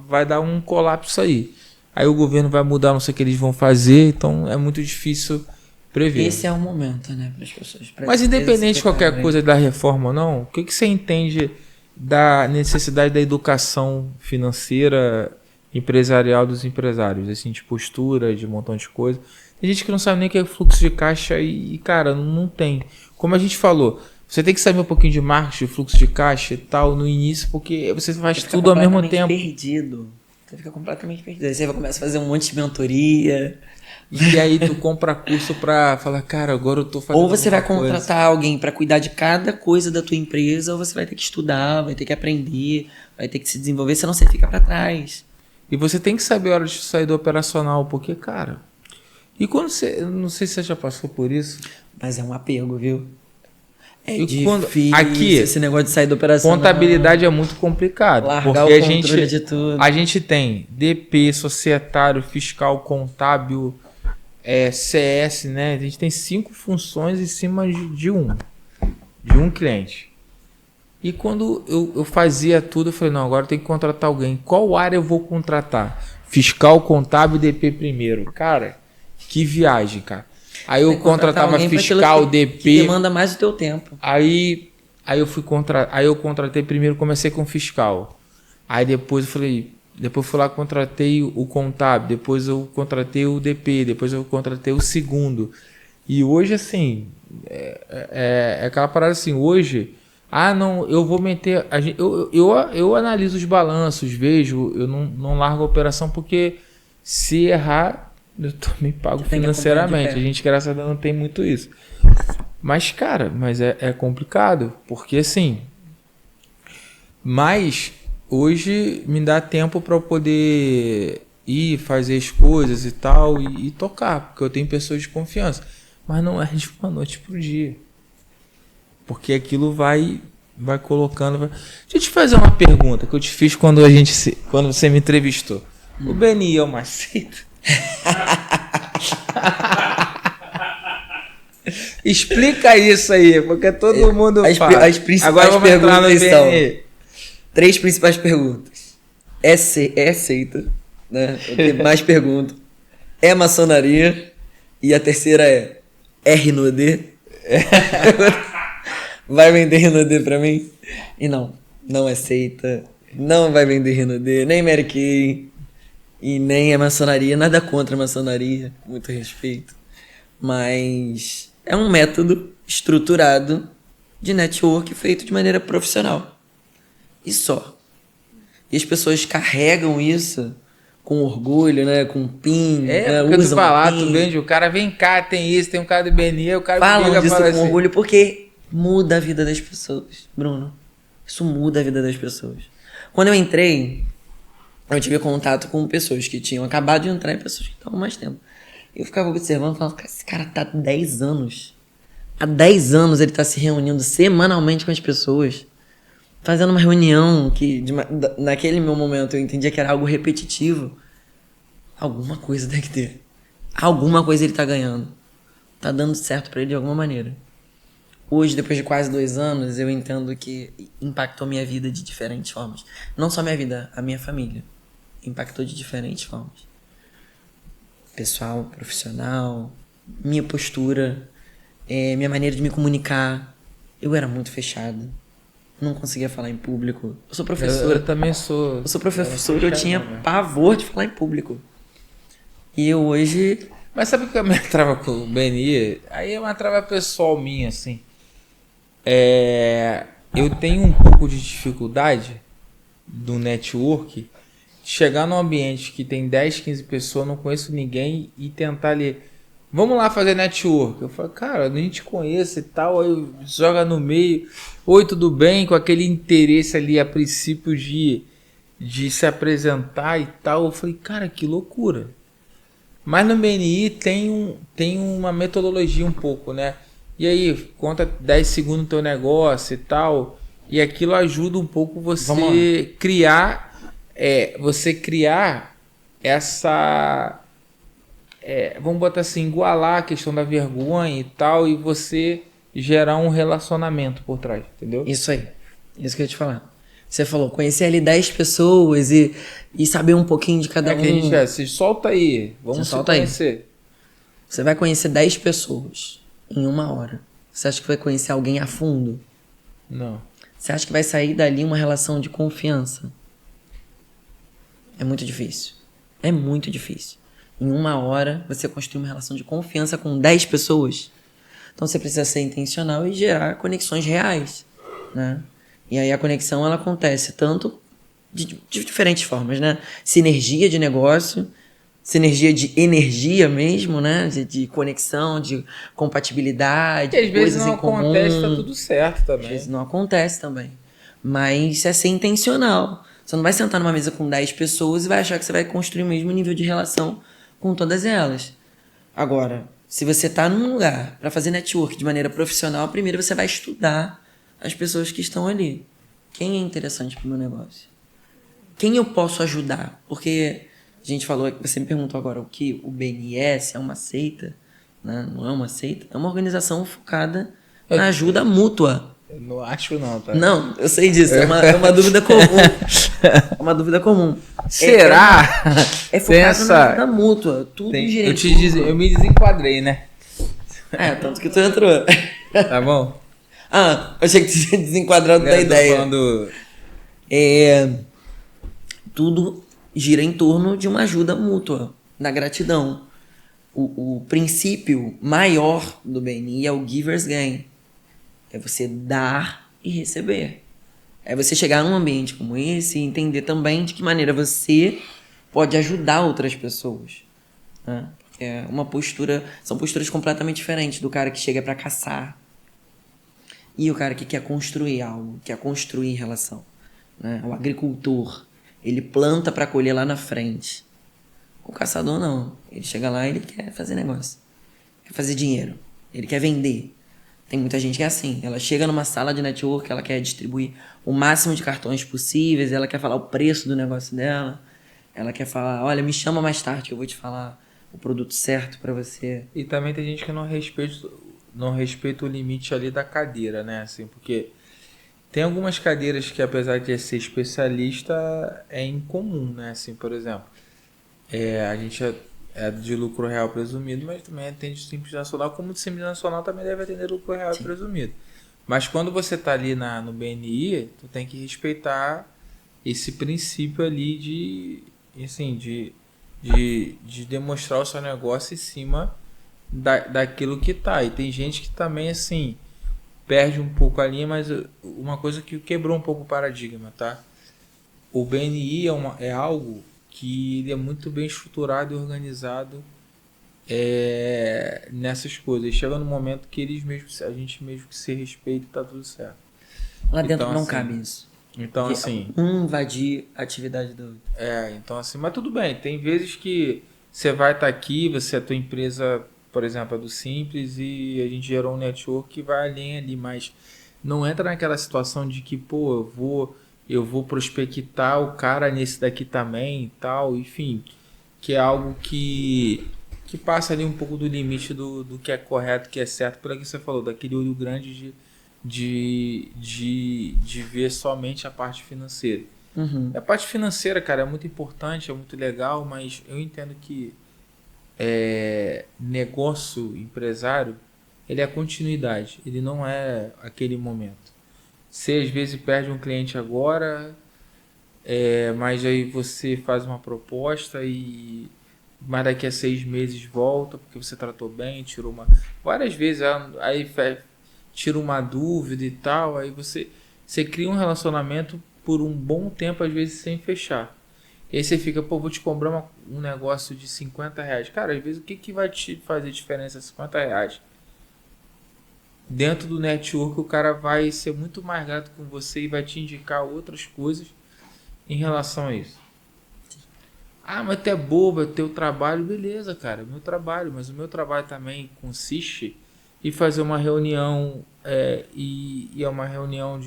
vai dar um colapso aí. Aí o governo vai mudar, não sei o que eles vão fazer, então é muito difícil prever. Esse é o momento, né, para as pessoas. Mas independente de qualquer coisa da reforma ou não, o que você entende da necessidade da educação financeira empresarial dos empresários, assim, de postura, de um montão de coisa? Tem gente que não sabe nem o que é fluxo de caixa e cara, não tem. Como a gente falou, você tem que saber um pouquinho de marketing, fluxo de caixa e tal no início, porque você faz tudo ao mesmo tempo. Você fica completamente perdido. Aí você começa a fazer um monte de mentoria. E aí tu compra curso pra falar, cara, agora eu tô fazendo. Ou você vai contratar alguém pra cuidar de cada coisa da tua empresa, ou você vai ter que estudar, vai ter que aprender, vai ter que se desenvolver, senão você fica pra trás. E você tem que saber a hora de sair do operacional, porque, cara... E quando você... Não sei se você já passou por isso. Mas é um apego, viu? É e difícil aqui, esse negócio de sair do operacional. Contabilidade é muito complicado. Largar porque o controle de tudo. A gente tem DP, societário, fiscal, contábil, CS, né? A gente tem 5 funções em cima de um cliente. E quando eu fazia tudo, eu falei, não, agora eu tenho que contratar alguém. Qual área eu vou contratar? Fiscal, contábil, DP primeiro. Cara, que viagem, cara. Aí eu contratava fiscal, DP. Que demanda mais o teu tempo. Aí eu contratei primeiro, comecei com fiscal. Aí depois eu falei, depois fui lá, contratei o contábil, depois eu contratei o DP, depois eu contratei o segundo. E hoje, assim, é aquela parada assim, hoje, não, eu vou meter... Eu analiso os balanços, vejo, eu não largo a operação, porque se errar, eu também pago financeiramente. A gente, graças a Deus, não tem muito isso. Mas, cara, é complicado, porque assim... Mas hoje me dá tempo para eu poder ir fazer as coisas e tal, e tocar, porque eu tenho pessoas de confiança. Mas não é de uma noite pro dia. Porque aquilo vai colocando... Deixa eu te fazer uma pergunta que eu te fiz quando você me entrevistou. O BNI é uma seita? Explica isso aí, porque todo mundo fala. As principais perguntas são 3 principais perguntas. É seita, né? O que mais pergunto. é maçonaria. E a terceira é R no D. Vai vender Rinodê pra mim? E não é seita, não vai vender Rinodê, nem Mary Kay, e nem é maçonaria, nada contra a maçonaria, muito respeito. Mas é um método estruturado de network feito de maneira profissional. E só. E as pessoas carregam isso com orgulho, né? Com pin, né? Porque tu Usam vai lá, pin. tu vende, o cara vem cá, tem isso, tem um cara do BNI, o cara Falam chega e disso fala com assim, orgulho porque muda a vida das pessoas, Bruno. Isso muda a vida das pessoas. Quando eu entrei, eu tive contato com pessoas que tinham acabado de entrar e pessoas que estavam mais tempo. Eu ficava observando e falava, esse cara tá há 10 anos. Há 10 anos ele tá se reunindo semanalmente com as pessoas, fazendo uma reunião que naquele meu momento eu entendia que era algo repetitivo. Alguma coisa tem que ter. Alguma coisa ele tá ganhando. Tá dando certo pra ele de alguma maneira. Hoje, depois de quase 2 anos, eu entendo que impactou minha vida de diferentes formas. Não só minha vida, a minha família. Impactou de diferentes formas. Pessoal, profissional, minha postura, minha maneira de me comunicar. Eu era muito fechado. Não conseguia falar em público. Eu sou professor. eu também sou. Eu sou professor e eu tinha pavor de falar em público. E eu hoje... Mas sabe que a minha trava com o BNI? Aí é uma trava pessoal minha, assim. Eu tenho um pouco de dificuldade do network, chegar num ambiente que tem 10, 15 pessoas, não conheço ninguém e tentar ali, vamos lá fazer network. Eu falo, cara, a gente conhece e tal, aí joga no meio, oi, tudo bem, com aquele interesse ali a princípio de se apresentar e tal. Eu falei, cara, que loucura. Mas no BNI tem uma metodologia um pouco, né? E aí, conta 10 segundos do teu negócio e tal. E aquilo ajuda um pouco você criar essa... vamos botar assim, igualar a questão da vergonha e tal, e você gerar um relacionamento por trás, entendeu? Isso aí. Isso que eu ia te falar. Você falou, conhecer ali 10 pessoas e saber um pouquinho de cada um. Que a gente se solta aí, vamos se conhecer. Aí. Você vai conhecer 10 pessoas em 1 hora. Você acha que vai conhecer alguém a fundo? Não. Você acha que vai sair dali uma relação de confiança? É muito difícil. É muito difícil. Em 1 hora, você construir uma relação de confiança com 10 pessoas. Então, você precisa ser intencional e gerar conexões reais, né? E aí, a conexão, ela acontece tanto de diferentes formas, né? Sinergia de negócio, sinergia de energia mesmo, né? De conexão, de compatibilidade, e às vezes não comum. Acontece, tá tudo certo também. Às vezes não acontece também. Mas é ser intencional. Você não vai sentar numa mesa com 10 pessoas e vai achar que você vai construir o mesmo nível de relação com todas elas. Agora, se você está num lugar para fazer network de maneira profissional, primeiro você vai estudar as pessoas que estão ali. Quem é interessante para o meu negócio? Quem eu posso ajudar? Porque a gente falou, você me perguntou agora o que o BNS é uma seita, né? Não é uma seita, é uma organização focada na ajuda mútua. Eu não acho não, tá? Não, eu sei disso, é uma dúvida comum. É uma dúvida comum. Será? É focado na ajuda mútua, tudo direito. Eu me desenquadrei, né? Tanto que tu entrou. Tá bom? Achei que tu tinha desenquadrado da ideia. Falando... Tudo gira em torno de uma ajuda mútua, da gratidão. O princípio maior do BNI é o giver's gain. É você dar e receber. É você chegar num ambiente como esse e entender também de que maneira você pode ajudar outras pessoas. Né? São posturas completamente diferentes do cara que chega para caçar e o cara que quer construir algo, quer construir relação. Né? O agricultor, ele planta para colher lá na frente. O caçador não. Ele chega lá e ele quer fazer negócio. Quer fazer dinheiro. Ele quer vender. Tem muita gente que é assim. Ela chega numa sala de network, ela quer distribuir o máximo de cartões possíveis, ela quer falar o preço do negócio dela, ela quer falar, olha, me chama mais tarde que eu vou te falar o produto certo para você. E também tem gente que não respeita o limite ali da cadeira, né? Assim, porque tem algumas cadeiras que, apesar de ser especialista, é incomum, né? Assim, por exemplo, a gente é de lucro real presumido, mas também atende Simples Nacional, como o Simples Nacional também deve atender lucro real presumido. Mas quando você está ali no BNI, tu tem que respeitar esse princípio ali assim, de demonstrar o seu negócio em cima daquilo que tá. E tem gente que também, assim, perde um pouco a linha, mas uma coisa que quebrou um pouco o paradigma, tá? O BNI é algo que ele é muito bem estruturado e organizado nessas coisas. Chega no momento que a gente mesmo que se respeita e tá tudo certo. Lá dentro Então, não assim, cabe isso. Então, assim... invadir a atividade do outro. Então, assim... Mas tudo bem. Tem vezes que você vai estar aqui, a tua empresa, por exemplo, é do Simples, e a gente gerou um network que vai além ali, mas não entra naquela situação de que, pô, eu vou prospectar o cara nesse daqui também e tal, enfim, que é algo que passa ali um pouco do limite do que é correto, que é certo, pelo que você falou, daquele olho grande de ver somente a parte financeira. Uhum. A parte financeira, cara, é muito importante, é muito legal, mas eu entendo que negócio empresário, ele é continuidade, ele não é aquele momento. Você às vezes perde um cliente agora, mas aí você faz uma proposta mas daqui a 6 meses volta porque você tratou bem, tirou várias vezes, aí tira uma dúvida e tal, aí você cria um relacionamento por um bom tempo, às vezes sem fechar. E aí você fica, pô, vou te cobrar um negócio de R$50. Cara, às vezes o que vai te fazer diferença R$50? Dentro do network o cara vai ser muito mais grato com você e vai te indicar outras coisas em relação a isso. Ah, mas tu é bobo, é teu trabalho. Beleza, cara, é meu trabalho. Mas o meu trabalho também consiste em fazer uma reunião e é uma reunião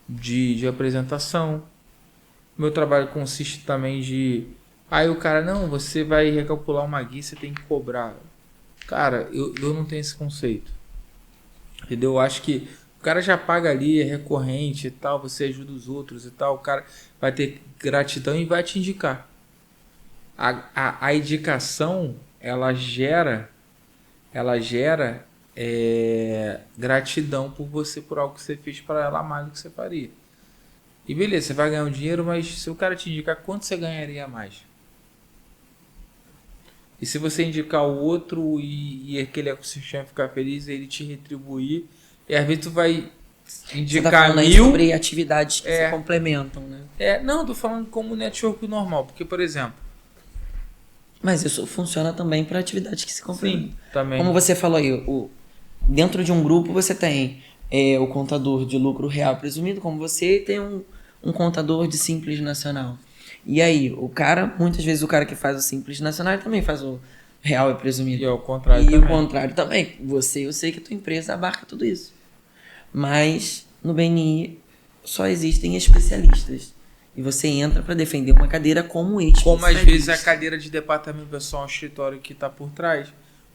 de apresentação. Meu trabalho consiste também aí o cara, não, você vai recalcular uma guia, você tem que cobrar. Cara, eu não tenho esse conceito. Entendeu? Eu acho que o cara já paga ali, é recorrente e tal, você ajuda os outros e tal, o cara vai ter gratidão e vai te indicar. A indicação, ela gera gratidão por algo que você fez para ela mais do que você faria. E beleza, você vai ganhar um dinheiro, mas se o cara te indicar, quanto você ganharia a mais? E se você indicar o outro e aquele ecossistema ficar feliz, ele te retribuir, e às vezes tu vai indicar você tá falando 1000... sobre atividades que se complementam, né? Não, tô falando como network normal, porque, por exemplo... Mas isso funciona também para atividades que se complementam. Sim, também. Como você falou aí, dentro de um grupo você tem o contador de lucro real presumido, como você, e tem um contador de Simples Nacional. E aí, muitas vezes o cara que faz o Simples Nacional ele também faz o real e presumido. E ao contrário também. E o contrário também. Eu sei que a tua empresa abarca tudo isso. Mas no BNI só existem especialistas. E você entra para defender uma cadeira como especialista. Como às vezes a cadeira de departamento pessoal, um escritório que está por trás.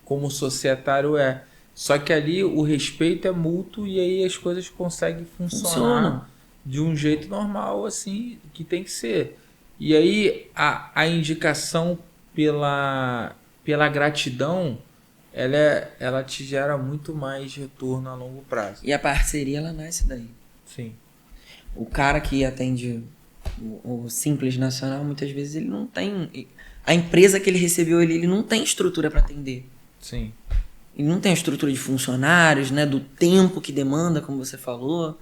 Como o societário é. Só que ali o respeito é mútuo e aí as coisas conseguem funcionar de um jeito normal, assim, que tem que ser. E aí a indicação pela gratidão, ela te gera muito mais retorno a longo prazo. E a parceria, ela nasce daí. Sim. O cara que atende o Simples Nacional, muitas vezes ele não tem... A empresa que ele recebeu, ele não tem estrutura para atender. Sim. Ele não tem estrutura de funcionários, né? Do tempo que demanda, como você falou.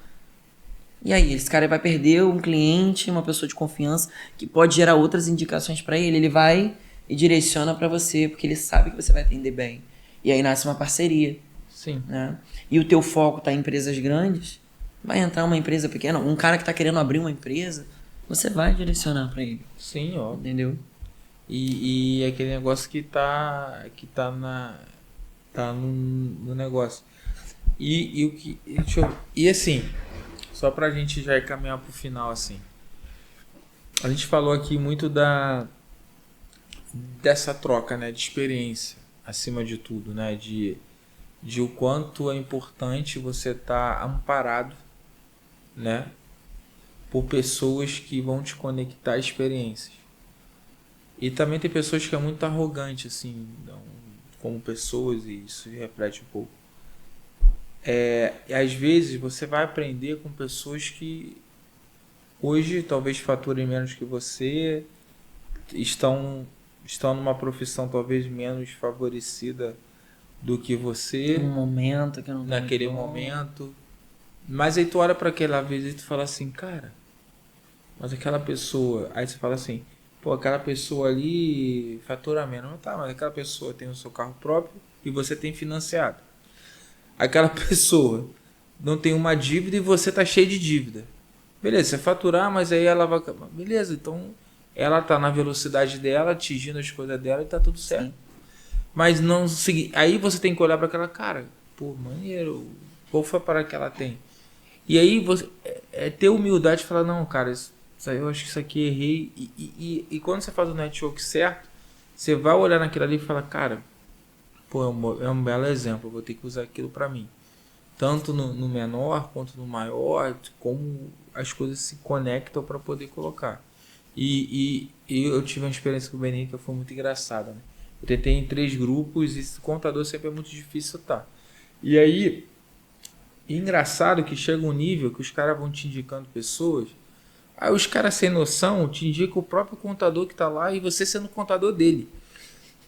E aí, esse cara vai perder um cliente, uma pessoa de confiança, que pode gerar outras indicações para ele. Ele vai e direciona para você, porque ele sabe que você vai atender bem. E aí nasce uma parceria. Sim. Né? E o teu foco está em empresas grandes, vai entrar uma empresa pequena, um cara que está querendo abrir uma empresa, você vai direcionar para ele. Sim, ó. Entendeu? E aquele negócio que tá no negócio. E assim, só pra gente já caminhar pro final, assim. A gente falou aqui muito dessa troca, né, de experiência, acima de tudo, né, de o quanto é importante você estar amparado, né, por pessoas que vão te conectar a experiências. E também tem pessoas que é muito arrogante, assim, como pessoas, e isso reflete um pouco. E às vezes você vai aprender com pessoas que hoje talvez faturem menos que você, estão numa profissão talvez menos favorecida do que você. Um momento que não tá naquele muito bom. momento. Mas aí tu olha para aquela vez e tu fala assim, cara, mas aquela pessoa, aí você fala assim, pô, aquela pessoa ali fatura menos. Não tá, mas aquela pessoa tem o seu carro próprio e você tem financiado. Aquela pessoa não tem uma dívida e você tá cheio de dívida. Beleza, você faturar, mas aí ela vai... Beleza, então ela tá na velocidade dela, atingindo as coisas dela e tá tudo certo. Sim. Mas não seguir. Aí você tem que olhar para aquela cara, pô, maneiro, qual foi a parada que ela tem? E aí você ter humildade e falar, não, cara, isso aí, eu acho que isso aqui errei. E quando você faz o network certo, você vai olhar naquilo ali e falar, cara, pô, é um belo exemplo, eu vou ter que usar aquilo para mim. Tanto no menor quanto no maior, como as coisas se conectam para poder colocar. E eu tive uma experiência com o Beninho que foi muito engraçada, né? Eu tentei em 3 grupos e contador sempre é muito difícil tá. E aí, engraçado que chega um nível que os caras vão te indicando pessoas, aí os caras sem noção te indicam o próprio contador que tá lá e você sendo contador dele.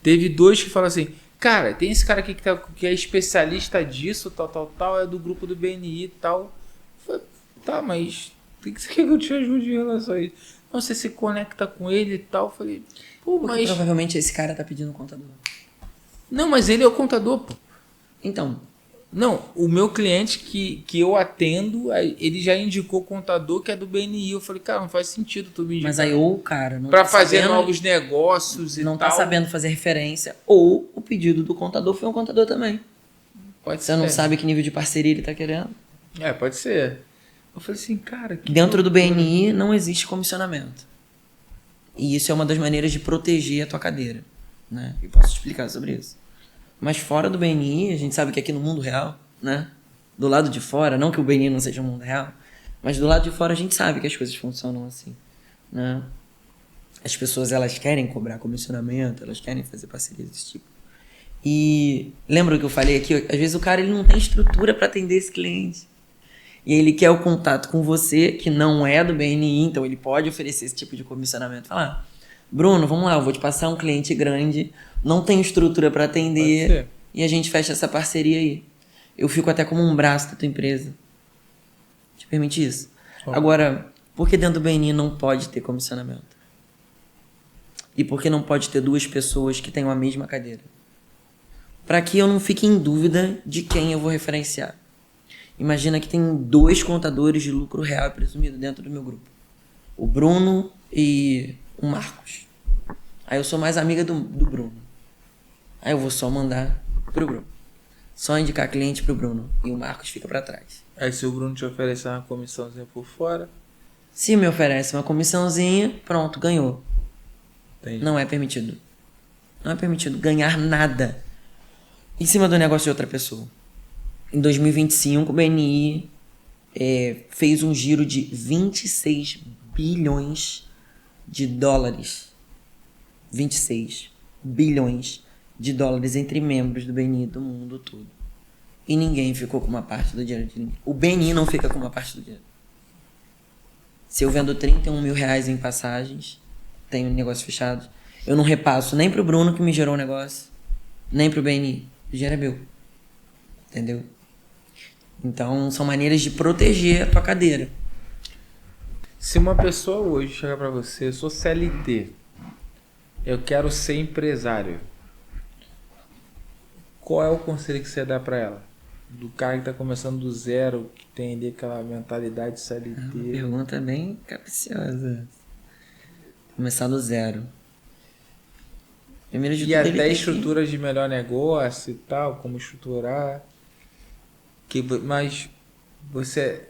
Teve 2 que falam assim, cara, tem esse cara aqui que é especialista disso, tal, é do grupo do BNI e tal. Eu falei, tá, mas tem que ser que eu te ajude em relação a isso. Não, você se conecta com ele e tal. Eu falei, pô, Porque mas... provavelmente esse cara tá pedindo contador. Não, mas ele é o contador, pô. Então, Não, o meu cliente que eu atendo, ele já indicou o contador que é do BNI. Eu falei, cara, não faz sentido tu me indicar. mas aí ou o cara não Pra tá fazer sabendo, novos negócios e não tal. tá sabendo fazer referência, ou o pedido do contador foi um contador também. Pode Você ser. não sabe que nível de parceria ele tá querendo. Pode ser. Eu falei assim, cara... que Dentro do loucura. BNI não existe comissionamento. E isso é uma das maneiras de proteger a tua cadeira, né? Eu posso te explicar sobre isso. Mas fora do BNI, a gente sabe que aqui no mundo real, né? Do lado de fora, não que o BNI não seja um mundo real, mas do lado de fora a gente sabe que as coisas funcionam assim, né? As pessoas, elas querem cobrar comissionamento, elas querem fazer parcerias desse tipo. E lembra o que eu falei aqui? Às vezes o cara ele não tem estrutura para atender esse cliente. E ele quer o contato com você, que não é do BNI, então ele pode oferecer esse tipo de comissionamento. Falar, Bruno, vamos lá, eu vou te passar um cliente grande, não tem estrutura para Pode atender, ser. e a gente fecha essa parceria aí. Eu fico até como um braço da tua empresa. Te permite isso? Agora, por que dentro do BNI não pode ter comissionamento? E por que não pode ter 2 pessoas que tenham a mesma cadeira? Para que eu não fique em dúvida de quem eu vou referenciar. Imagina que tem 2 contadores de lucro real e presumido dentro do meu grupo. O Bruno e o Marcos. Aí eu sou mais amiga do Bruno. Aí eu vou só mandar pro Bruno. Só indicar cliente pro Bruno. E o Marcos fica para trás. Aí se o Bruno te oferecer uma comissãozinha por fora... Se me oferece uma comissãozinha, pronto, ganhou. Entendi. Não é permitido. Não é permitido ganhar nada em cima do negócio de outra pessoa. Em 2025, o BNI fez um giro de 26 bilhões de dólares. 26 bilhões de dólares entre membros do BNI do mundo todo. E ninguém ficou com uma parte do dinheiro de ninguém. O BNI não fica com uma parte do dinheiro. Se eu vendo 31 mil reais em passagens, tenho um negócio fechado, eu não repasso nem pro Bruno que me gerou o negócio, nem pro BNI. O dinheiro é meu. Entendeu? Então, são maneiras de proteger a tua cadeira. Se uma pessoa hoje chegar pra você, eu sou CLT, eu quero ser empresário, qual é o conselho que você dá pra ela? Do cara que tá começando do zero, que tem ali aquela mentalidade CLT. Uma pergunta bem capciosa. Começar do zero. Primeiro de E tudo, ele até tem estruturas de melhor negócio e tal, como estruturar. Mas você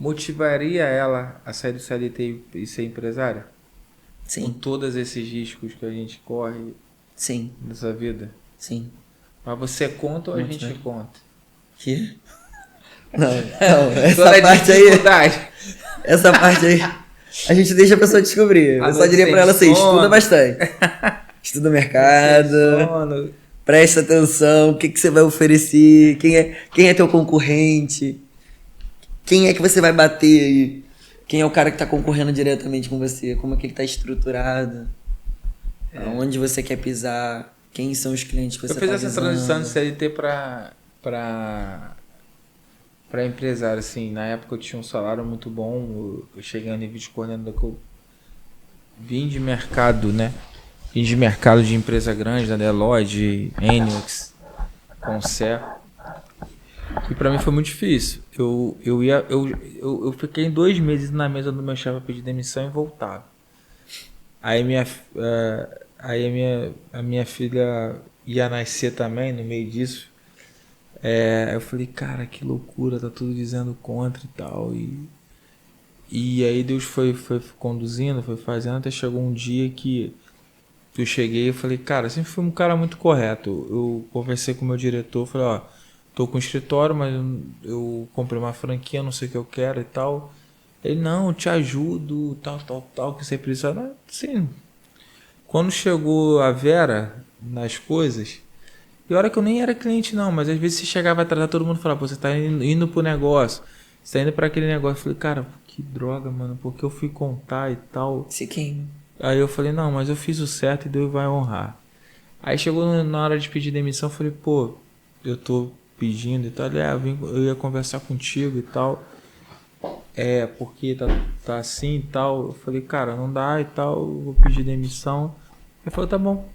motivaria ela a sair do CLT e ser empresária? que... Com Sim, todos esses riscos que a gente corre sim, nessa vida? sim. Mas você conta ou a Muito gente bem. conta? Que? Não, essa Toda parte aí... dificuldade. Essa parte aí... A gente deixa a pessoa descobrir. Eu só diria pra ela assim, estuda bastante. Estuda o mercado, presta atenção, o que você vai oferecer, quem é teu concorrente, quem é que você vai bater aí, quem é o cara que tá concorrendo diretamente com você, como é que ele tá estruturado, aonde você quer pisar, quem são os clientes que você tá visando. Eu fiz essa transição de CLT pra empresário, assim. Na época eu tinha um salário muito bom, eu cheguei a nível de coordenador que eu vim de mercado, né? Vim de mercado de empresa grande, da Deloitte, Enix, Concer. E pra mim foi muito difícil. Eu fiquei 2 meses na mesa do meu chefe pra pedir demissão e voltava. Aí a minha filha ia nascer também no meio disso. Eu falei, cara, que loucura, tá tudo dizendo contra e tal. E aí Deus foi conduzindo, foi fazendo, até chegou um dia que eu cheguei e falei, cara, sempre fui um cara muito correto. Eu conversei com o meu diretor, falei, ó, tô com um escritório, mas eu comprei uma franquia, não sei o que eu quero e tal. Ele, não, eu te ajudo, tal, que você precisa. Sim. Quando chegou a Vera nas coisas, e hora que eu nem era cliente não, mas às vezes você chegava atrás, todo mundo falava, pô, você tá indo pro negócio, você tá indo pra aquele negócio. Eu falei, cara, que droga, mano, porque eu fui contar e tal. Se queima. Aí eu falei, não, mas eu fiz o certo e Deus vai honrar. Aí chegou na hora de pedir demissão, eu falei, pô, eu tô pedindo e tal. Eu ia conversar contigo e tal. Porque tá assim e tal. Eu falei, cara, não dá e tal, eu vou pedir demissão. Ele falou, tá bom.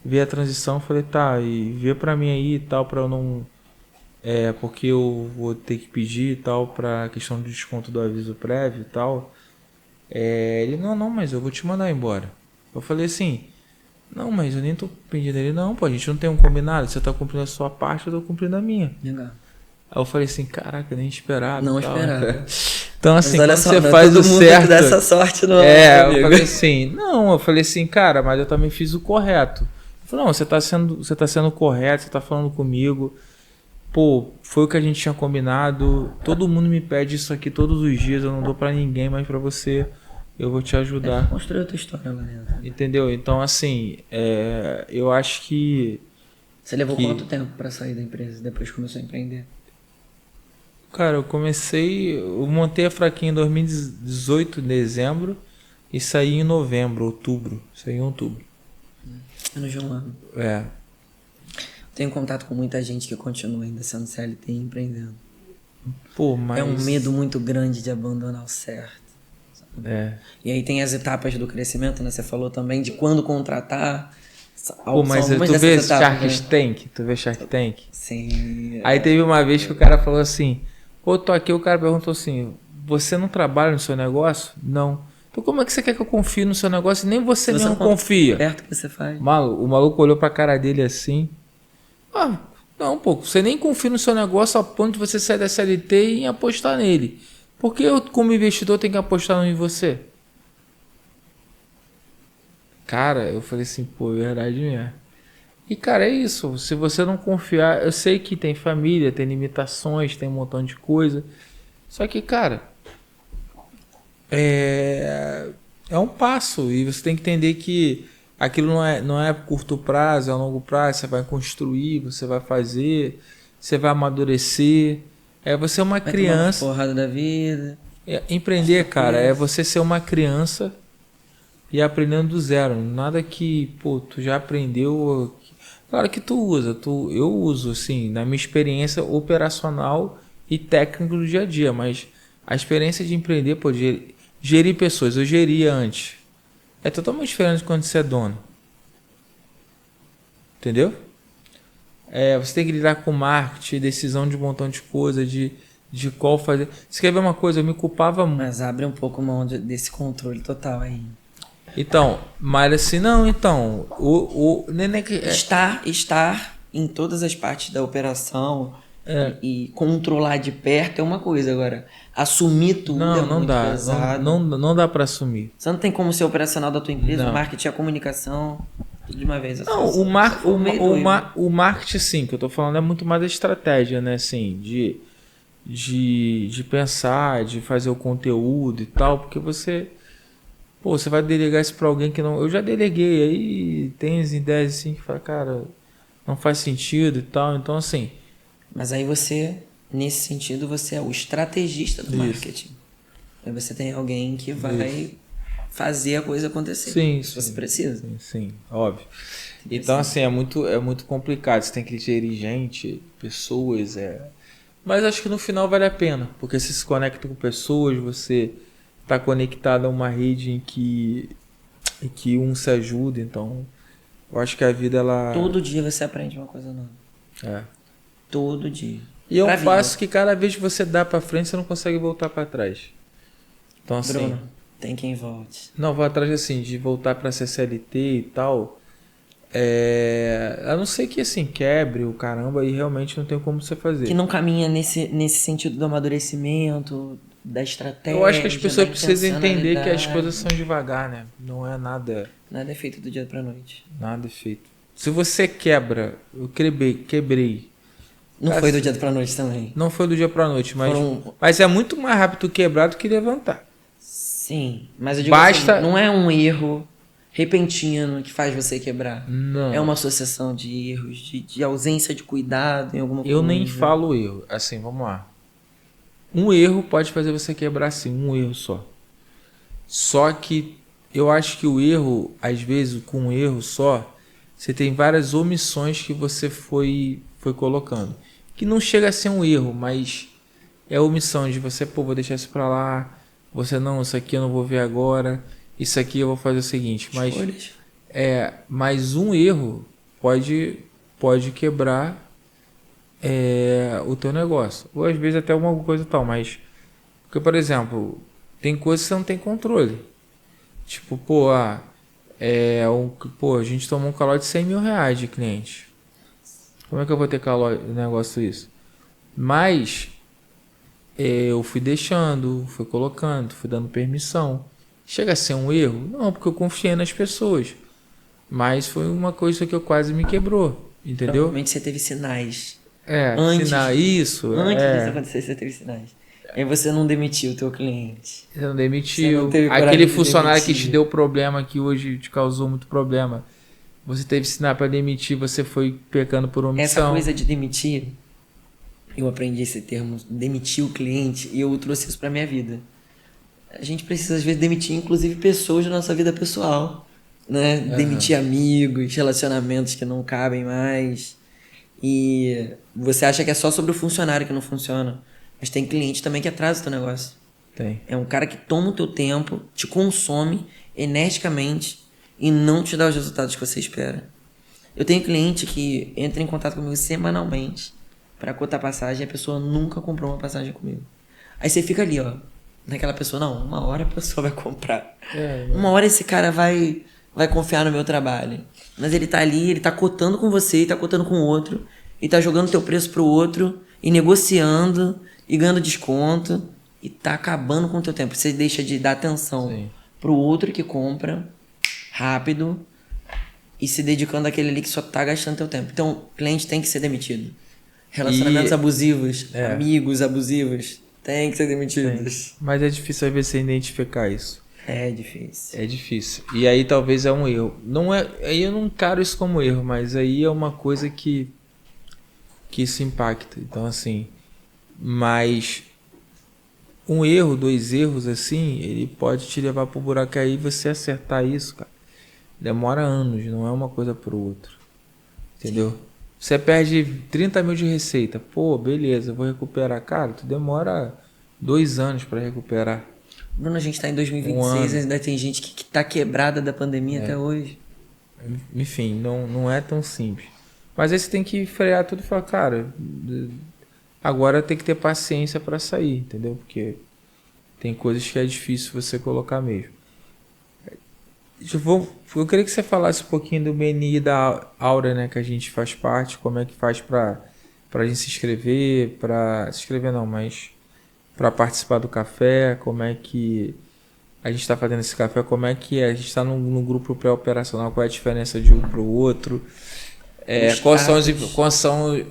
Vi a transição, falei, tá, e vê pra mim aí e tal, pra eu não... porque eu vou ter que pedir e tal, pra questão do desconto do aviso prévio e tal. Ele, não, mas eu vou te mandar embora. Eu falei assim, não, mas eu nem tô pedindo. Ele, não, pô, a gente não tem um combinado, você tá cumprindo a sua parte, eu tô cumprindo a minha. Legal. Aí eu falei assim, caraca, nem esperava. Não esperava. Então assim, quando só, você faz o certo... dá essa sorte não, eu falei assim, eu falei assim, cara, mas eu também fiz o correto. Eu falei, não, você tá sendo correto, você tá falando comigo. Pô, foi o que a gente tinha combinado. Todo mundo me pede isso aqui todos os dias, eu não dou pra ninguém, mas pra você eu vou te ajudar. Construir a tua história lá dentro. Entendeu? Então assim, eu acho que... Você levou quanto tempo pra sair da empresa depois que começou a empreender? Cara, eu montei a Fraquinha em 2018, em dezembro, e saí em outubro. Saí em outubro. Menos de um ano. Tenho contato com muita gente que continua ainda sendo CLT e empreendendo. Pô, mas... É um medo muito grande de abandonar o certo. E aí tem as etapas do crescimento, né? Você falou também de quando contratar. Pô, mas tu vê Shark Tank? Tu vê Shark Tank? Sim. Aí teve uma vez que o cara falou assim, pô, tô aqui, o cara perguntou assim, você não trabalha no seu negócio? Não. Então como é que você quer que eu confie no seu negócio e nem você mesmo confia? Perto que você faz. O maluco olhou pra cara dele assim, não, pô, você nem confia no seu negócio a ponto de você sair da CLT e apostar nele. Por que eu, como investidor, tenho que apostar em você? Cara, eu falei assim, pô, é verdade mesmo. E, cara, é isso. Se você não confiar... Eu sei que tem família, tem limitações, tem um montão de coisa. Só que, cara... É um passo. E você tem que entender que aquilo não é curto prazo, é a longo prazo. Você vai construir, você vai fazer, você vai amadurecer. Você é uma criança... Tomar uma porrada da vida. Empreender, cara, é você ser uma criança e aprendendo do zero. Nada que, pô, tu já aprendeu... Claro que tu usa, eu uso, assim, na minha experiência operacional e técnica do dia a dia, mas a experiência de empreender, pô, gerir pessoas, eu geria antes. É totalmente diferente de quando você é dono. Entendeu? Você tem que lidar com marketing, decisão de um montão de coisa, de qual fazer. Você quer ver uma coisa? Eu me culpava muito. Mas abre um pouco mão desse controle total aí. Então, mas assim, não, então, Estar em todas as partes da operação e controlar de perto é uma coisa, agora assumir tudo muito pesado. Não dá para assumir. Você não tem como ser operacional da tua empresa, o marketing, a comunicação, tudo de uma vez. Não, o marketing sim, que eu tô falando é muito mais a estratégia, né, assim, de pensar, de fazer o conteúdo e tal, porque você vai delegar isso pra alguém que não... Eu já deleguei, aí tem as ideias assim que fala, cara, não faz sentido e tal, então assim... Mas aí você, nesse sentido, você é o estrategista do marketing. Aí você tem alguém que vai fazer a coisa acontecer. Sim, se você precisa. Sim, óbvio. Então, assim, é muito complicado. Você tem que gerir gente, pessoas, Mas acho que no final vale a pena, porque você se conecta com pessoas, você está conectado a uma rede em que um se ajuda, então eu acho que a vida, ela... Todo dia você aprende uma coisa nova. É. Todo dia. E é um passo que cada vez que você dá para frente, você não consegue voltar para trás. Então, assim... Bruno, tem quem volte. Não, vou atrás, assim, de voltar para ser CLT e tal... a não ser que assim quebre o caramba e realmente não tem como você fazer. Que não caminha nesse sentido do amadurecimento, da estratégia. Eu acho que as pessoas precisam entender que as coisas são devagar, né? Não é nada. Nada é feito do dia pra noite. Nada é feito. Se você quebra, eu quebrei. Não foi do dia pra noite também. Não foi do dia pra noite, mas é muito mais rápido quebrar do que levantar. Sim, mas eu digo assim, não é um erro repentino que faz você quebrar. Não. É uma associação de erros, de ausência de cuidado em alguma coisa. Eu nem falo erro. Assim, vamos lá. Um erro pode fazer você quebrar, sim. Um erro só. Só que eu acho que o erro, às vezes, com um erro só, você tem várias omissões que você foi colocando. Que não chega a ser um erro, mas é a omissão de você, vou deixar isso pra lá. Você, não, isso aqui eu não vou ver agora. Isso aqui eu vou fazer o seguinte, mas um erro pode quebrar o teu negócio. Ou às vezes até alguma coisa tal, mas... Porque, por exemplo, tem coisas que você não tem controle. Tipo, a gente tomou um calote de 100 mil reais de cliente. Como é que eu vou ter negócio isso? Mas eu fui deixando, fui colocando, fui dando permissão. Chega a ser um erro? Não, porque eu confiei nas pessoas. Mas foi uma coisa que eu quase me quebrou, entendeu? Provavelmente você teve sinais. Antes disso acontecer, você teve sinais. Aí você não demitiu o teu cliente. Você não demitiu. Aquele funcionário que te deu problema, que hoje te causou muito problema. Você teve sinal para demitir, você foi pecando por omissão. Essa coisa de demitir, eu aprendi esse termo, demitir o cliente, e eu trouxe isso para minha vida. A gente precisa, às vezes, demitir, inclusive, pessoas da nossa vida pessoal, né? Demitir amigos, relacionamentos que não cabem mais. E você acha que é só sobre o funcionário que não funciona. Mas tem cliente também que atrasa o teu negócio. Tem. É um cara que toma o teu tempo, te consome energicamente e não te dá os resultados que você espera. Eu tenho cliente que entra em contato comigo semanalmente para cotar passagem e a pessoa nunca comprou uma passagem comigo. Aí você fica ali, naquela pessoa, não, uma hora a pessoa vai comprar. Uma hora esse cara vai confiar no meu trabalho. Mas ele tá ali, ele tá cotando com você, e tá cotando com o outro, e tá jogando teu preço pro outro, e negociando, e ganhando desconto, e tá acabando com o teu tempo. Você deixa de dar atenção pro outro que compra rápido e se dedicando àquele ali que só tá gastando teu tempo. Então, o cliente tem que ser demitido. Relacionamentos abusivos, amigos abusivos, tem que ser demitidos. Mas é difícil às vezes você identificar isso. É difícil. É difícil. E aí talvez é um erro. Aí eu não encaro isso como erro, mas aí é uma coisa que isso impacta. Então, assim, mas um erro, 2 erros, assim, ele pode te levar pro buraco. Aí você acertar isso, cara, demora anos, não é uma coisa pro outro. Entendeu? Sim. Você perde 30 mil de receita. Beleza, eu vou recuperar. Cara, tu demora 2 anos para recuperar. Bruno, a gente tá em 2026, ainda tem gente que tá quebrada da pandemia até hoje. Enfim, não é tão simples. Mas aí você tem que frear tudo e falar, cara, agora tem que ter paciência para sair, entendeu? Porque tem coisas que é difícil você colocar mesmo. Eu queria que você falasse um pouquinho do BNI da Aura, né, que a gente faz parte, como é que faz pra gente se inscrever, para participar do café, como é que a gente está fazendo esse café, como é que é, a gente está no grupo pré-operacional, qual é a diferença de um para o outro, quais são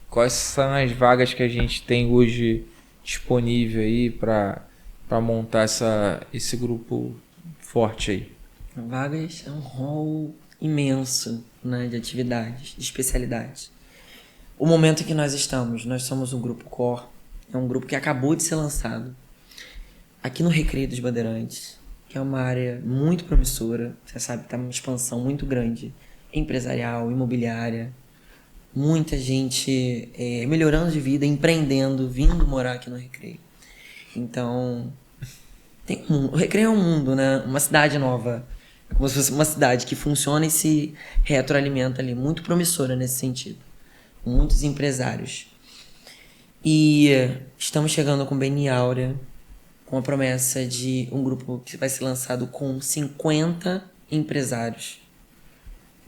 quais são as vagas que a gente tem hoje disponível aí para montar esse grupo forte aí? Vagas é um rol imenso, né, de atividades, de especialidades. O momento em que nós estamos, nós somos um grupo core, é um grupo que acabou de ser lançado aqui no Recreio dos Bandeirantes, que é uma área muito promissora, você sabe, está uma expansão muito grande, empresarial, imobiliária, muita gente melhorando de vida, empreendendo, vindo morar aqui no Recreio. Então, o Recreio é um mundo, né? Uma cidade nova, como se fosse uma cidade que funciona e se retroalimenta ali, muito promissora nesse sentido. Muitos empresários. E estamos chegando com Beni Áurea, com a promessa de um grupo que vai ser lançado com 50 empresários.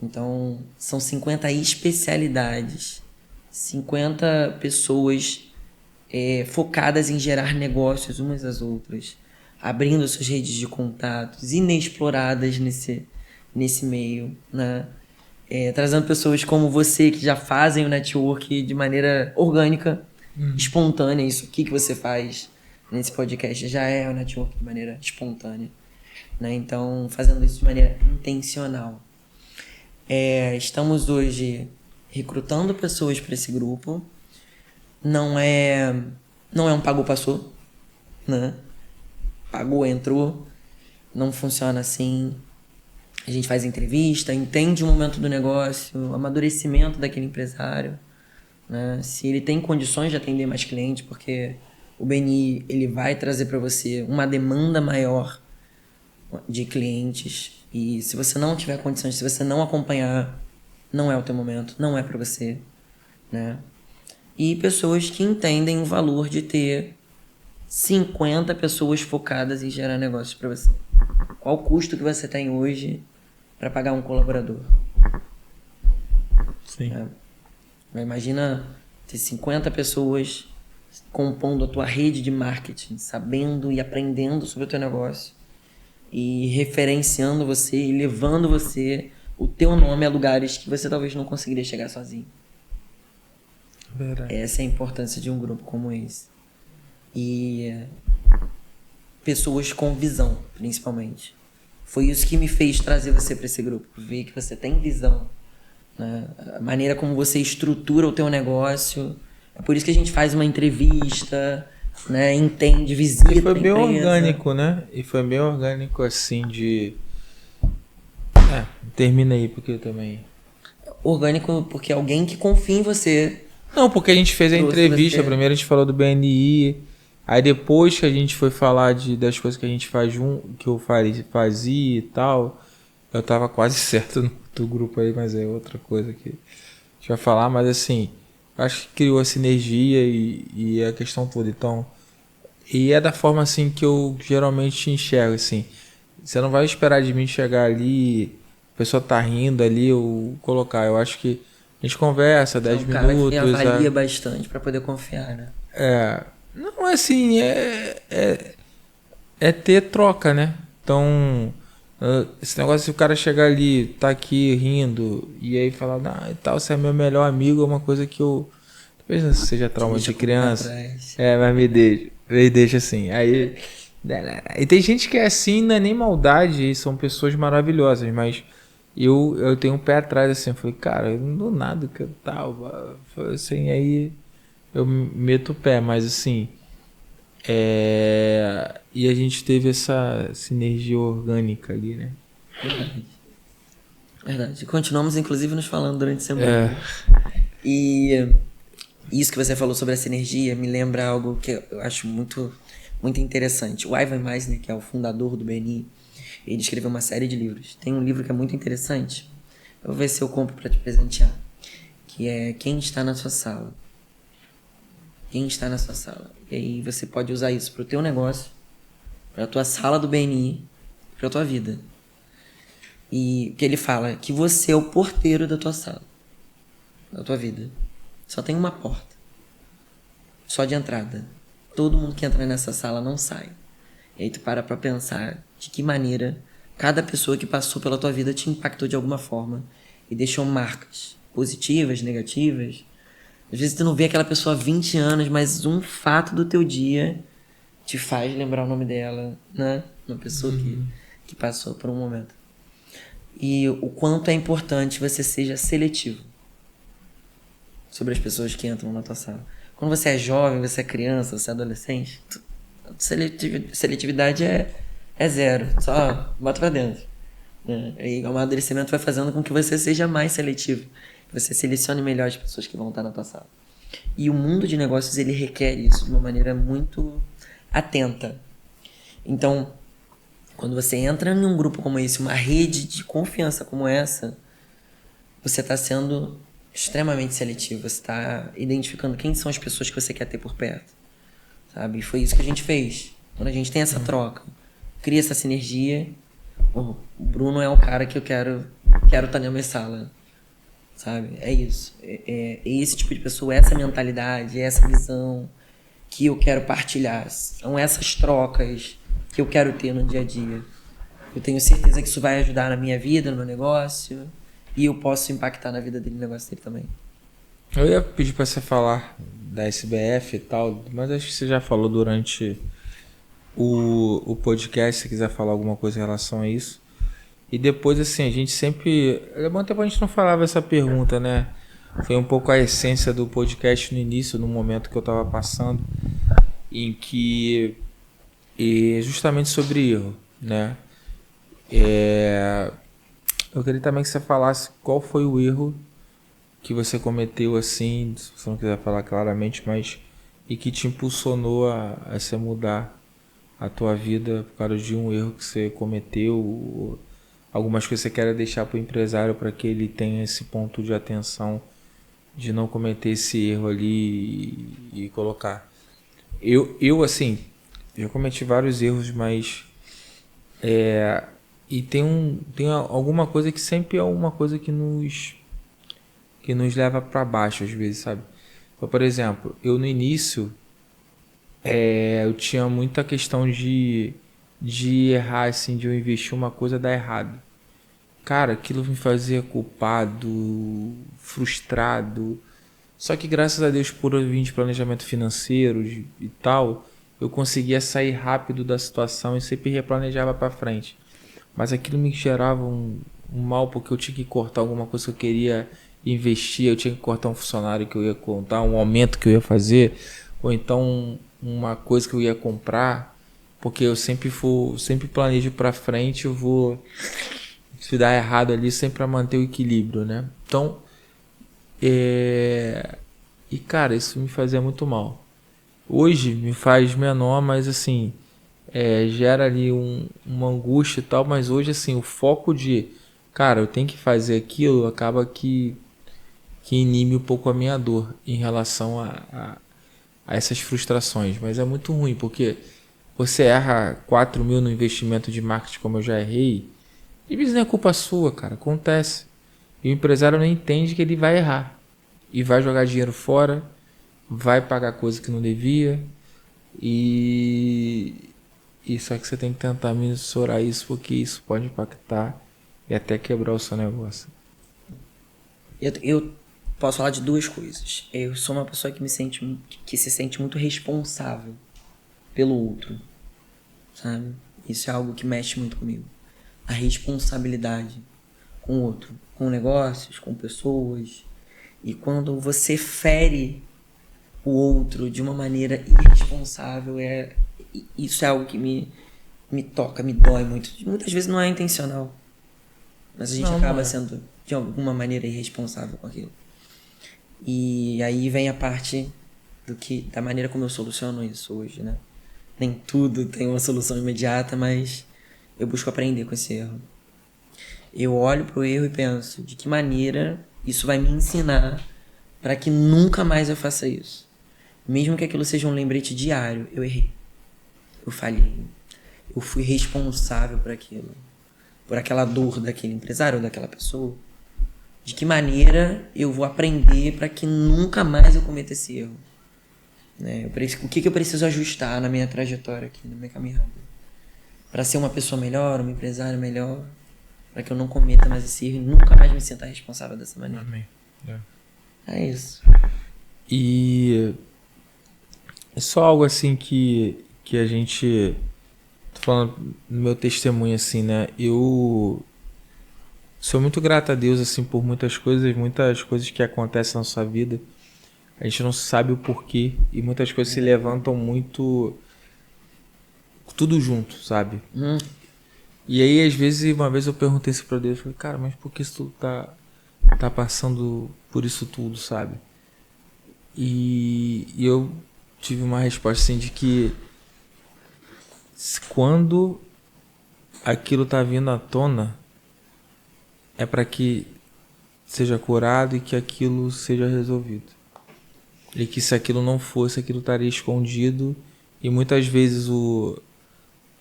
Então, são 50 especialidades, 50 pessoas focadas em gerar negócios umas às outras, abrindo suas redes de contatos, inexploradas nesse meio, né? Trazendo pessoas como você, que já fazem o network de maneira orgânica, espontânea. Isso aqui que você faz nesse podcast já é o network de maneira espontânea, né? Então, fazendo isso de maneira intencional. Estamos hoje recrutando pessoas para esse grupo. Não é um pagou, passou, né? Pagou, entrou. Não funciona assim. A gente faz entrevista, entende o momento do negócio, o amadurecimento daquele empresário, né? Se ele tem condições de atender mais clientes, porque o Beni, ele vai trazer para você uma demanda maior de clientes. E se você não tiver condições, se você não acompanhar, não é o teu momento, não é para você, né? E pessoas que entendem o valor de ter 50 pessoas focadas em gerar negócios para você. Qual o custo que você tem hoje para pagar um colaborador? Sim. Imagina ter 50 pessoas compondo a tua rede de marketing, sabendo e aprendendo sobre o teu negócio e referenciando você e levando você, o teu nome, a lugares que você talvez não conseguiria chegar sozinho. Verdade. Essa é a importância de um grupo como esse. E pessoas com visão, principalmente. Foi isso que me fez trazer você para esse grupo. Ver que você tem visão, né? A maneira como você estrutura o teu negócio. É por isso que a gente faz uma entrevista, né? Entende, visita E foi a bem empresa. orgânico, né? E foi bem orgânico assim de... termina aí, porque eu também... Orgânico porque alguém que confia em você. Não, porque a gente fez a entrevista, você. primeiro a gente falou do BNI, aí depois que a gente foi falar das coisas que a gente faz junto, que eu fazia e tal, eu tava quase certo do grupo aí, mas é outra coisa que a gente vai falar, mas assim, acho que criou a sinergia e a questão toda, então, e é da forma assim que eu geralmente enxergo, assim, você não vai esperar de mim chegar ali, a pessoa tá rindo ali, eu colocar, eu acho que a gente conversa 10 Um cara minutos. que avalia bastante para poder confiar, né? Não, assim, é ter troca, né? Então, esse negócio de o cara chegar ali, tá aqui rindo, e aí falar, e tal, você é meu melhor amigo, é uma coisa que eu. Talvez não seja trauma de criança. Mas me deixa assim. Aí. E tem gente que é assim, não é nem maldade, e são pessoas maravilhosas, mas eu tenho um pé atrás assim, eu falei, cara, eu não dou nada que tal, assim, aí eu meto o pé, mas assim, e a gente teve essa sinergia orgânica ali, né? Verdade. Continuamos, inclusive, nos falando durante a semana. E isso que você falou sobre a sinergia me lembra algo que eu acho muito, muito interessante. O Ivan Misner, que é o fundador do BNI, ele escreveu uma série de livros. Tem um livro que é muito interessante. Eu vou ver se eu compro para te presentear. Que é Quem Está na Sua Sala. Quem está na sua sala. E aí você pode usar isso para o teu negócio, para a tua sala do BNI, para a tua vida. E que ele fala que você é o porteiro da tua sala, da tua vida. Só tem uma porta. Só de entrada. Todo mundo que entra nessa sala não sai. E aí tu para pensar de que maneira cada pessoa que passou pela tua vida te impactou de alguma forma e deixou marcas positivas, negativas, Às vezes tu não vê aquela pessoa há 20 anos, mas um fato do teu dia te faz lembrar o nome dela, né? Uma pessoa que passou por um momento. E o quanto é importante você seja seletivo sobre as pessoas que entram na tua sala. Quando você é jovem, você é criança, você é adolescente, seletividade é zero. Só bota pra dentro. Né? E o amadurecimento vai fazendo com que você seja mais seletivo. Que você selecione melhor as pessoas que vão estar na tua sala. E o mundo de negócios, ele requer isso de uma maneira muito atenta. Então, quando você entra em um grupo como esse, uma rede de confiança como essa, você está sendo extremamente seletivo. Você está identificando quem são as pessoas que você quer ter por perto. Sabe? E foi isso que a gente fez. Quando a gente tem essa troca, cria essa sinergia. O Bruno é o cara que eu quero estar na minha sala. Sabe? É isso. É esse tipo de pessoa, essa mentalidade, essa visão que eu quero partilhar. São essas trocas que eu quero ter no dia a dia. Eu tenho certeza que isso vai ajudar na minha vida, no meu negócio, e eu posso impactar na vida dele, no negócio dele também. Eu ia pedir para você falar da SBF e tal, mas acho que você já falou durante o podcast, se quiser falar alguma coisa em relação a isso. E depois, assim, a gente sempre... Há bom tempo a gente não falava essa pergunta, né? Foi um pouco a essência do podcast no início, no momento que eu estava passando, em que... justamente sobre erro, né? Eu queria também que você falasse qual foi o erro que você cometeu, assim, se você não quiser falar claramente, mas... E que te impulsionou a você mudar a tua vida por causa de um erro que você cometeu, algumas coisas que você quer deixar para o empresário para que ele tenha esse ponto de atenção de não cometer esse erro ali e colocar. Eu assim, eu cometi vários erros, mas e tem alguma coisa que sempre é uma coisa que nos leva para baixo às vezes, sabe? Então, por exemplo, eu no início eu tinha muita questão de errar, assim, de eu investir uma coisa dar errado. Cara, aquilo me fazia culpado, frustrado. Só que graças a Deus, por eu vir de planejamento financeiro e tal, eu conseguia sair rápido da situação e sempre replanejava para frente. Mas aquilo me gerava um mal, porque eu tinha que cortar alguma coisa que eu queria investir, eu tinha que cortar um funcionário que eu ia contar, um aumento que eu ia fazer, ou então uma coisa que eu ia comprar, porque eu sempre planejo para frente, eu vou... Se dar errado ali, sempre para manter o equilíbrio, né? Então, e cara, isso me fazia muito mal. Hoje me faz menor, mas assim, gera ali uma angústia e tal, mas hoje assim, o foco de, cara, eu tenho que fazer aquilo, acaba que inibe um pouco a minha dor em relação a essas frustrações. Mas é muito ruim, porque você erra 4 mil no investimento de marketing como eu já errei, e isso não é culpa sua, cara, acontece. E o empresário não entende que ele vai errar. E vai jogar dinheiro fora, vai pagar coisa que não devia. E só que você tem que tentar mensurar isso, porque isso pode impactar e até quebrar o seu negócio. Eu posso falar de duas coisas. Eu sou uma pessoa que se sente muito responsável pelo outro, sabe? Isso é algo que mexe muito comigo. A responsabilidade com o outro, com negócios, com pessoas. E quando você fere o outro de uma maneira irresponsável, isso é algo que me toca, me dói muito. Muitas vezes não é intencional, mas a gente acaba sendo de alguma maneira irresponsável com aquilo. E aí vem a parte da maneira como eu soluciono isso hoje, né? Nem tudo tem uma solução imediata, mas eu busco aprender com esse erro. Eu olho pro erro e penso, de que maneira isso vai me ensinar para que nunca mais eu faça isso. Mesmo que aquilo seja um lembrete diário, eu errei. Eu falhei. Eu fui responsável por aquilo. Por aquela dor daquele empresário ou daquela pessoa. De que maneira eu vou aprender para que nunca mais eu cometa esse erro. Né? O que eu preciso ajustar na minha trajetória aqui, na minha caminhada. Para ser uma pessoa melhor, um empresário melhor, para que eu não cometa mais esse erro e nunca mais me sinta responsável dessa maneira. Amém. É isso. E é só algo assim que a gente... Tô falando no meu testemunho, assim, né? Eu sou muito grato a Deus, assim, por muitas coisas que acontecem na sua vida. A gente não sabe o porquê e muitas coisas se levantam muito... Tudo junto, sabe? E aí, às vezes, uma vez eu perguntei isso pra Deus, falei, cara, mas por que isso tudo tá passando por isso tudo, sabe? E eu tive uma resposta assim de que quando aquilo tá vindo à tona, é para que seja curado e que aquilo seja resolvido. E que se aquilo não fosse, aquilo estaria escondido. E muitas vezes não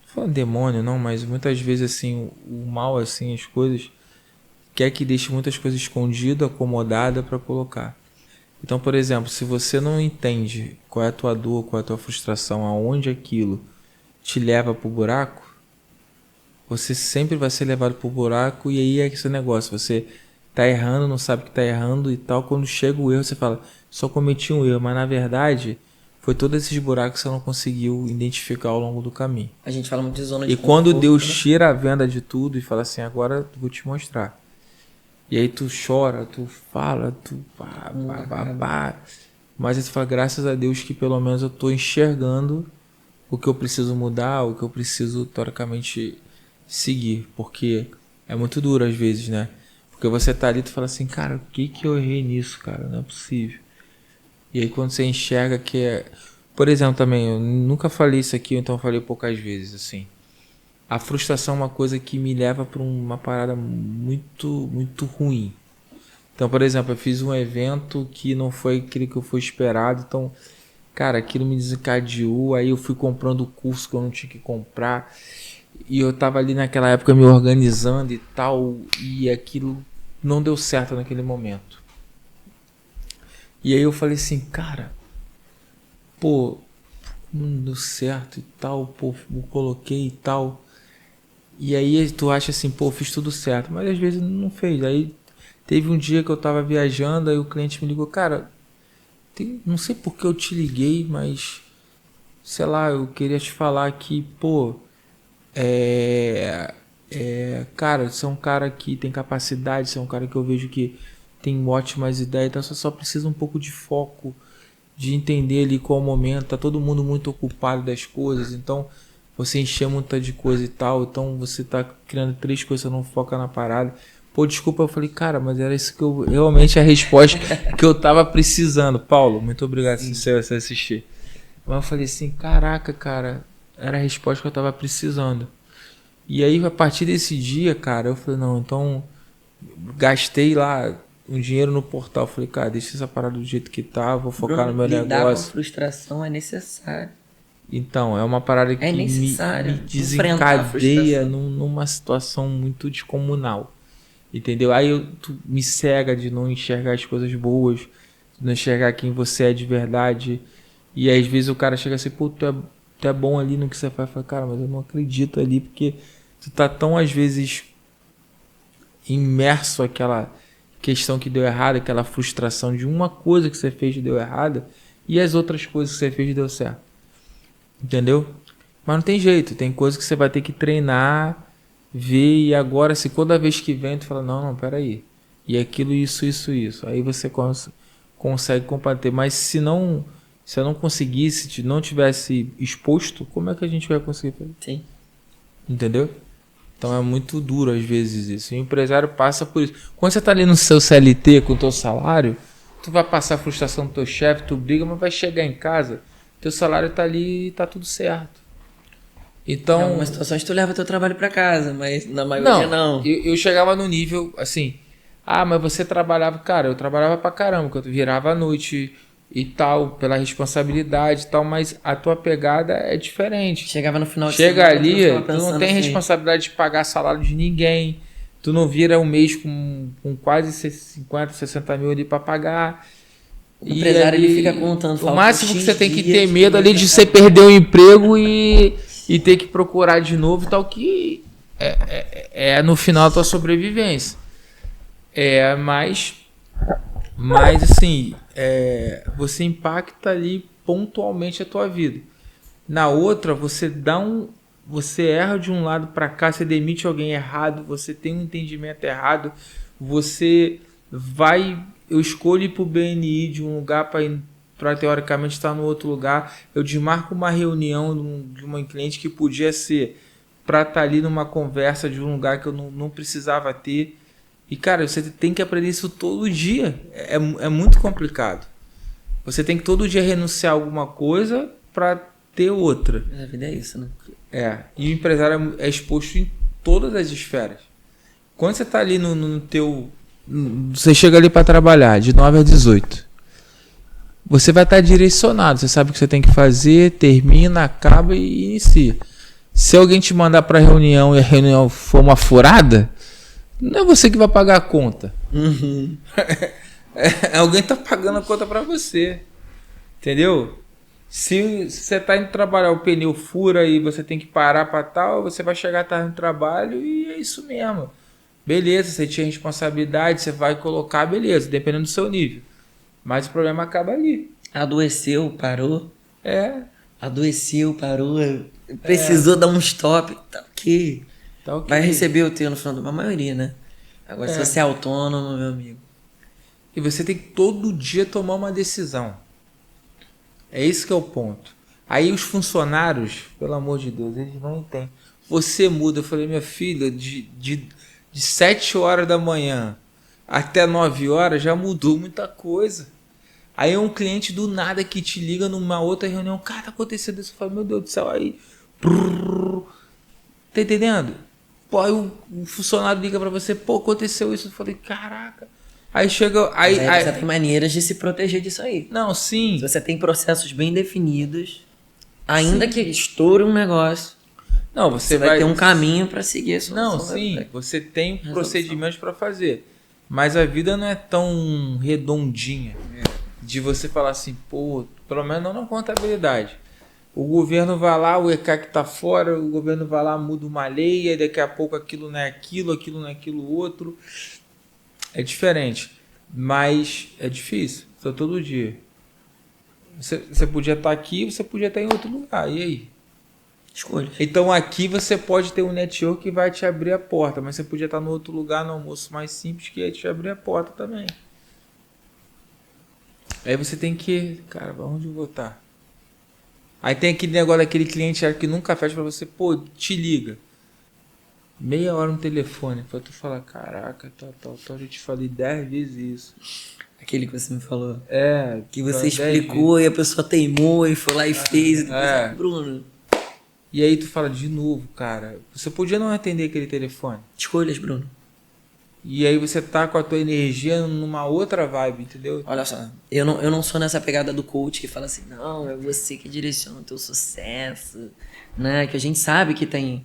falando demônio não, mas muitas vezes assim, o mal, assim, as coisas, quer que deixe muitas coisas escondidas, acomodadas para colocar. Então, por exemplo, se você não entende qual é a tua dor, qual é a tua frustração, aonde aquilo te leva pro buraco, você sempre vai ser levado pro buraco. E aí é esse negócio, você tá errando, não sabe que tá errando e tal. Quando chega o erro, você fala, só cometi um erro, mas na verdade foi todos esses buracos que você não conseguiu identificar ao longo do caminho. A gente fala muito de zona de conforto. E quando Deus tira a venda de tudo e fala assim, agora eu vou te mostrar. E aí tu chora, tu fala, tu mas aí tu fala, graças a Deus que pelo menos eu tô enxergando o que eu preciso mudar, o que eu preciso teoricamente seguir. Porque é muito duro às vezes, né? Porque você tá ali e tu fala assim, cara, o que eu errei nisso, cara? Não é possível. E aí quando você enxerga que é... Por exemplo, também, eu nunca falei isso aqui, então eu falei poucas vezes, assim. A frustração é uma coisa que me leva para uma parada muito, muito ruim. Então, por exemplo, eu fiz um evento que não foi aquilo que eu fui esperado. Então, cara, aquilo me desencadeou. Aí eu fui comprando o curso que eu não tinha que comprar. E eu tava ali naquela época me organizando e tal. E aquilo não deu certo naquele momento. E aí eu falei assim, cara, pô, não deu certo e tal. Pô, eu coloquei e tal. E aí tu acha assim, pô, fiz tudo certo, mas às vezes não fez. Aí teve um dia que eu tava viajando, aí o cliente me ligou, cara, não sei por que eu te liguei, mas sei lá, eu queria te falar que, pô, cara, você é um cara que tem capacidade, você é um cara que eu vejo que tem ótimas ideias, então você só precisa um pouco de foco, de entender ali qual o momento, tá todo mundo muito ocupado das coisas, então você encher muita de coisa e tal, então você tá criando 3 coisas, você não foca na parada. Pô, desculpa, eu falei, cara, mas era isso que eu... Realmente a resposta que eu tava precisando. Paulo, muito obrigado se você assistir. Mas eu falei assim, caraca, cara, era a resposta que eu tava precisando. E aí, a partir desse dia, cara, eu falei, não, então... Gastei lá um dinheiro no portal. Falei, cara, deixa essa parada do jeito que tá, vou focar no meu negócio. Lidar com a frustração é necessário. Então, é uma parada que me desencadeia numa situação muito descomunal. Entendeu? Aí tu me cega de não enxergar as coisas boas, de não enxergar quem você é de verdade. E aí, às vezes o cara chega assim, pô, tu é bom ali no que você faz. Fala, cara, mas eu não acredito ali, porque tu tá tão, às vezes, imerso àquela questão que deu errado, aquela frustração de uma coisa que você fez e deu errada, e as outras coisas que você fez e deu certo. Entendeu? Mas não tem jeito, tem coisa que você vai ter que treinar, ver, e agora se toda vez que vem tu fala, não, peraí, e aquilo, isso, aí você consegue combater. Mas se eu não conseguisse, se não tivesse exposto, como é que a gente vai conseguir fazer? Sim. Entendeu? Então é muito duro às vezes isso, o empresário passa por isso. Quando você tá ali no seu CLT com o teu salário, tu vai passar a frustração do teu chefe, tu briga, mas vai chegar em casa, teu salário tá ali e tá tudo certo. Então, em algumas situações tu leva teu trabalho pra casa, mas na maioria não. Eu chegava no nível assim, mas você trabalhava, cara, eu trabalhava pra caramba, porque eu virava à noite e tal, pela responsabilidade e tal, mas a tua pegada é diferente. Chegava no final de semana, ali, tu não tem assim, responsabilidade de pagar salário de ninguém, tu não vira um mês com quase 50, 60 mil ali pra pagar. O empresário ele fica contando. O máximo que você tem que ter medo ali de você perder o emprego e ter que procurar de novo e tal, que é no final a tua sobrevivência. Mas Mas assim, você impacta ali pontualmente a tua vida. Na outra, você erra de um lado para cá, você demite alguém errado, você tem um entendimento errado, eu escolho ir pro BNI de um lugar para teoricamente estar no outro lugar, eu desmarco uma reunião de uma cliente que podia ser para estar ali numa conversa de um lugar que eu não precisava ter. E, cara, você tem que aprender isso todo dia. É muito complicado. Você tem que todo dia renunciar a alguma coisa para ter outra. A vida é isso, né? E o empresário é exposto em todas as esferas. Quando você está ali no teu... Você chega ali para trabalhar, de 9 a 18. Você vai estar direcionado. Você sabe o que você tem que fazer, termina, acaba e inicia. Se alguém te mandar para reunião e a reunião for uma furada, não é você que vai pagar a conta. Uhum. Alguém tá pagando a conta para você. Entendeu? Se você tá indo trabalhar, o pneu fura e você tem que parar para tal, você vai chegar tarde no trabalho e é isso mesmo. Beleza, você tinha responsabilidade, você vai colocar, beleza, dependendo do seu nível. Mas o problema acaba ali. Adoeceu, parou. Adoeceu, parou. Precisou dar um stop. Tá ok. Vai receber o teu no final da maioria, né? Agora, se você é autônomo, meu amigo. E você tem que todo dia tomar uma decisão. É isso que é o ponto. Aí os funcionários, pelo amor de Deus, eles não entendem. Você muda. Eu falei, minha filha, de 7 horas da manhã até 9 horas já mudou muita coisa. Aí é um cliente do nada que te liga numa outra reunião. Cara, tá acontecendo isso. Eu falo, meu Deus do céu, aí... Tá entendendo? Pô, aí o funcionário liga pra você, pô, aconteceu isso. Eu falei, caraca. Aí chega... Aí você tem maneiras de se proteger disso aí. Não, sim. Se você tem processos bem definidos, ainda que estoure um negócio, não, você vai ter um caminho pra seguir isso. Não, sim. Você tem procedimentos pra fazer. Mas a vida não é tão redondinha. De você falar assim, pô, pelo menos não na contabilidade. O governo vai lá, o ECAC tá fora, o governo vai lá, muda uma lei, e daqui a pouco aquilo não é aquilo não é aquilo outro. É diferente, mas é difícil, só todo dia. Você podia estar aqui, você podia estar em outro lugar, e aí? Escolha. Então aqui você pode ter um network que vai te abrir a porta, mas você podia estar no outro lugar, no almoço mais simples, que ia te abrir a porta também. Aí você tem que... Cara, onde eu vou estar? Aí tem aquele negócio daquele cliente que nunca fecha pra você. Pô, te liga. Meia hora no telefone. Pra tu falar, caraca, tal. Eu te falei 10 vezes isso. Aquele que você me falou. Que você explicou e a pessoa teimou e foi lá e fez. E Bruno. E aí tu fala de novo, cara. Você podia não atender aquele telefone. Escolhas, Bruno. E aí você tá com a tua energia numa outra vibe, entendeu? Olha só, eu não sou nessa pegada do coach que fala assim, não, é você que direciona o teu sucesso, né? Que a gente sabe que tem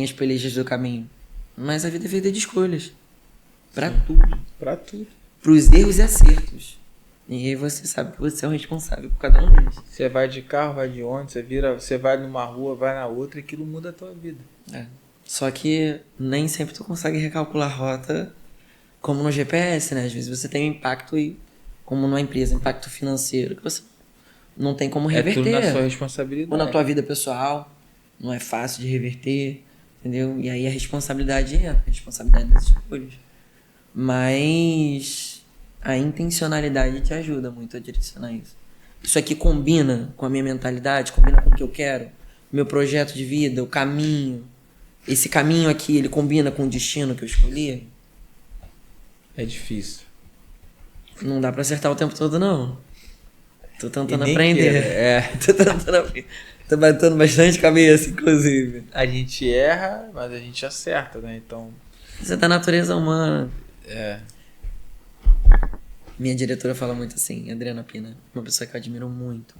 as pelejas do caminho. Mas a vida é feita de escolhas. Pra tudo. Pra tudo. Pros erros e acertos. E aí você sabe que você é o responsável por cada um deles. Você vai de carro, vai de ônibus, você vai numa rua, vai na outra, e aquilo muda a tua vida. Só que nem sempre tu consegue recalcular a rota como no GPS, né? Às vezes você tem um impacto aí, como numa empresa, impacto financeiro, que você não tem como reverter. É tudo na sua responsabilidade. Ou na tua vida pessoal, não é fácil de reverter, entendeu? E aí a responsabilidade entra, a responsabilidade das escolhas. Mas a intencionalidade te ajuda muito a direcionar isso. Isso aqui combina com a minha mentalidade, combina com o que eu quero, meu projeto de vida, o caminho. Esse caminho aqui, ele combina com o destino que eu escolhi? É difícil. Não dá pra acertar o tempo todo, não. Tô tentando aprender. Tô tentando aprender. Tô batendo bastante cabeça, inclusive. A gente erra, mas a gente acerta, né? Então... Isso é da natureza humana. Minha diretora fala muito assim, Adriana Pina. Uma pessoa que eu admiro muito.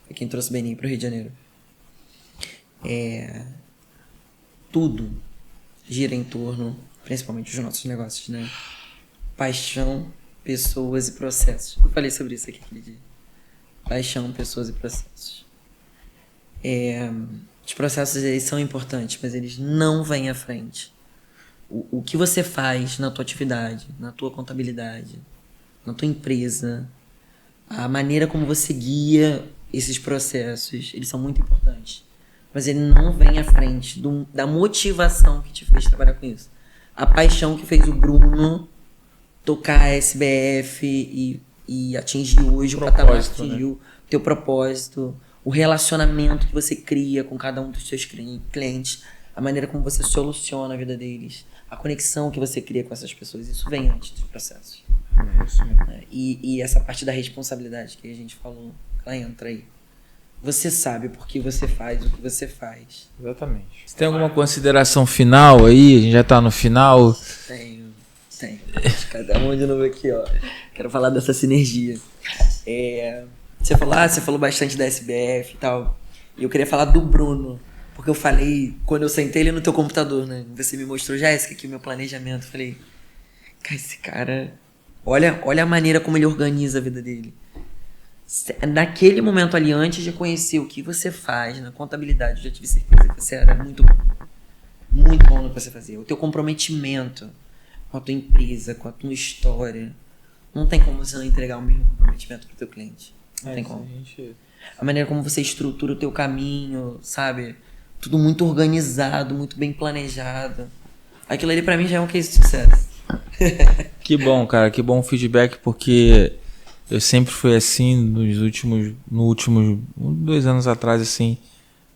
É quem trouxe o BNI pro Rio de Janeiro. Tudo gira em torno, principalmente dos nossos negócios, né? Paixão, pessoas e processos. Eu falei sobre isso aqui aquele dia. Paixão, pessoas e processos. Os processos, eles são importantes, mas eles não vêm à frente. O que você faz na tua atividade, na tua contabilidade, na tua empresa, a maneira como você guia esses processos, eles são muito importantes. Mas ele não vem à frente da motivação que te fez trabalhar com isso. A paixão que fez o Bruno tocar a SBF e atingir hoje o patamar que atingiu, né? Teu propósito, o relacionamento que você cria com cada um dos seus clientes, a maneira como você soluciona a vida deles, a conexão que você cria com essas pessoas, isso vem antes dos processos. É isso mesmo. E essa parte da responsabilidade que a gente falou, ela entra aí. Você sabe por que você faz o que você faz. Exatamente. Você tem alguma consideração final aí? A gente já tá no final. Tenho. Cada um de novo aqui, ó. Quero falar dessa sinergia. Você falou bastante da SBF e tal. E eu queria falar do Bruno. Porque eu falei, quando eu sentei ele no teu computador, né? Você me mostrou, Jéssica, aqui o meu planejamento. Eu falei, cara, esse cara... Olha a maneira como ele organiza a vida dele. Naquele momento ali, antes de conhecer o que você faz na contabilidade, eu já tive certeza que você era muito bom no que você fazia. O teu comprometimento com a tua empresa, com a tua história. Não tem como você não entregar o mesmo comprometimento pro teu cliente. Não tem como. A maneira como você estrutura o teu caminho, sabe? Tudo muito organizado, muito bem planejado. Aquilo ali pra mim já é um case de sucesso. Que bom, cara. Que bom o feedback, porque eu sempre fui assim nos últimos 2 anos atrás, assim.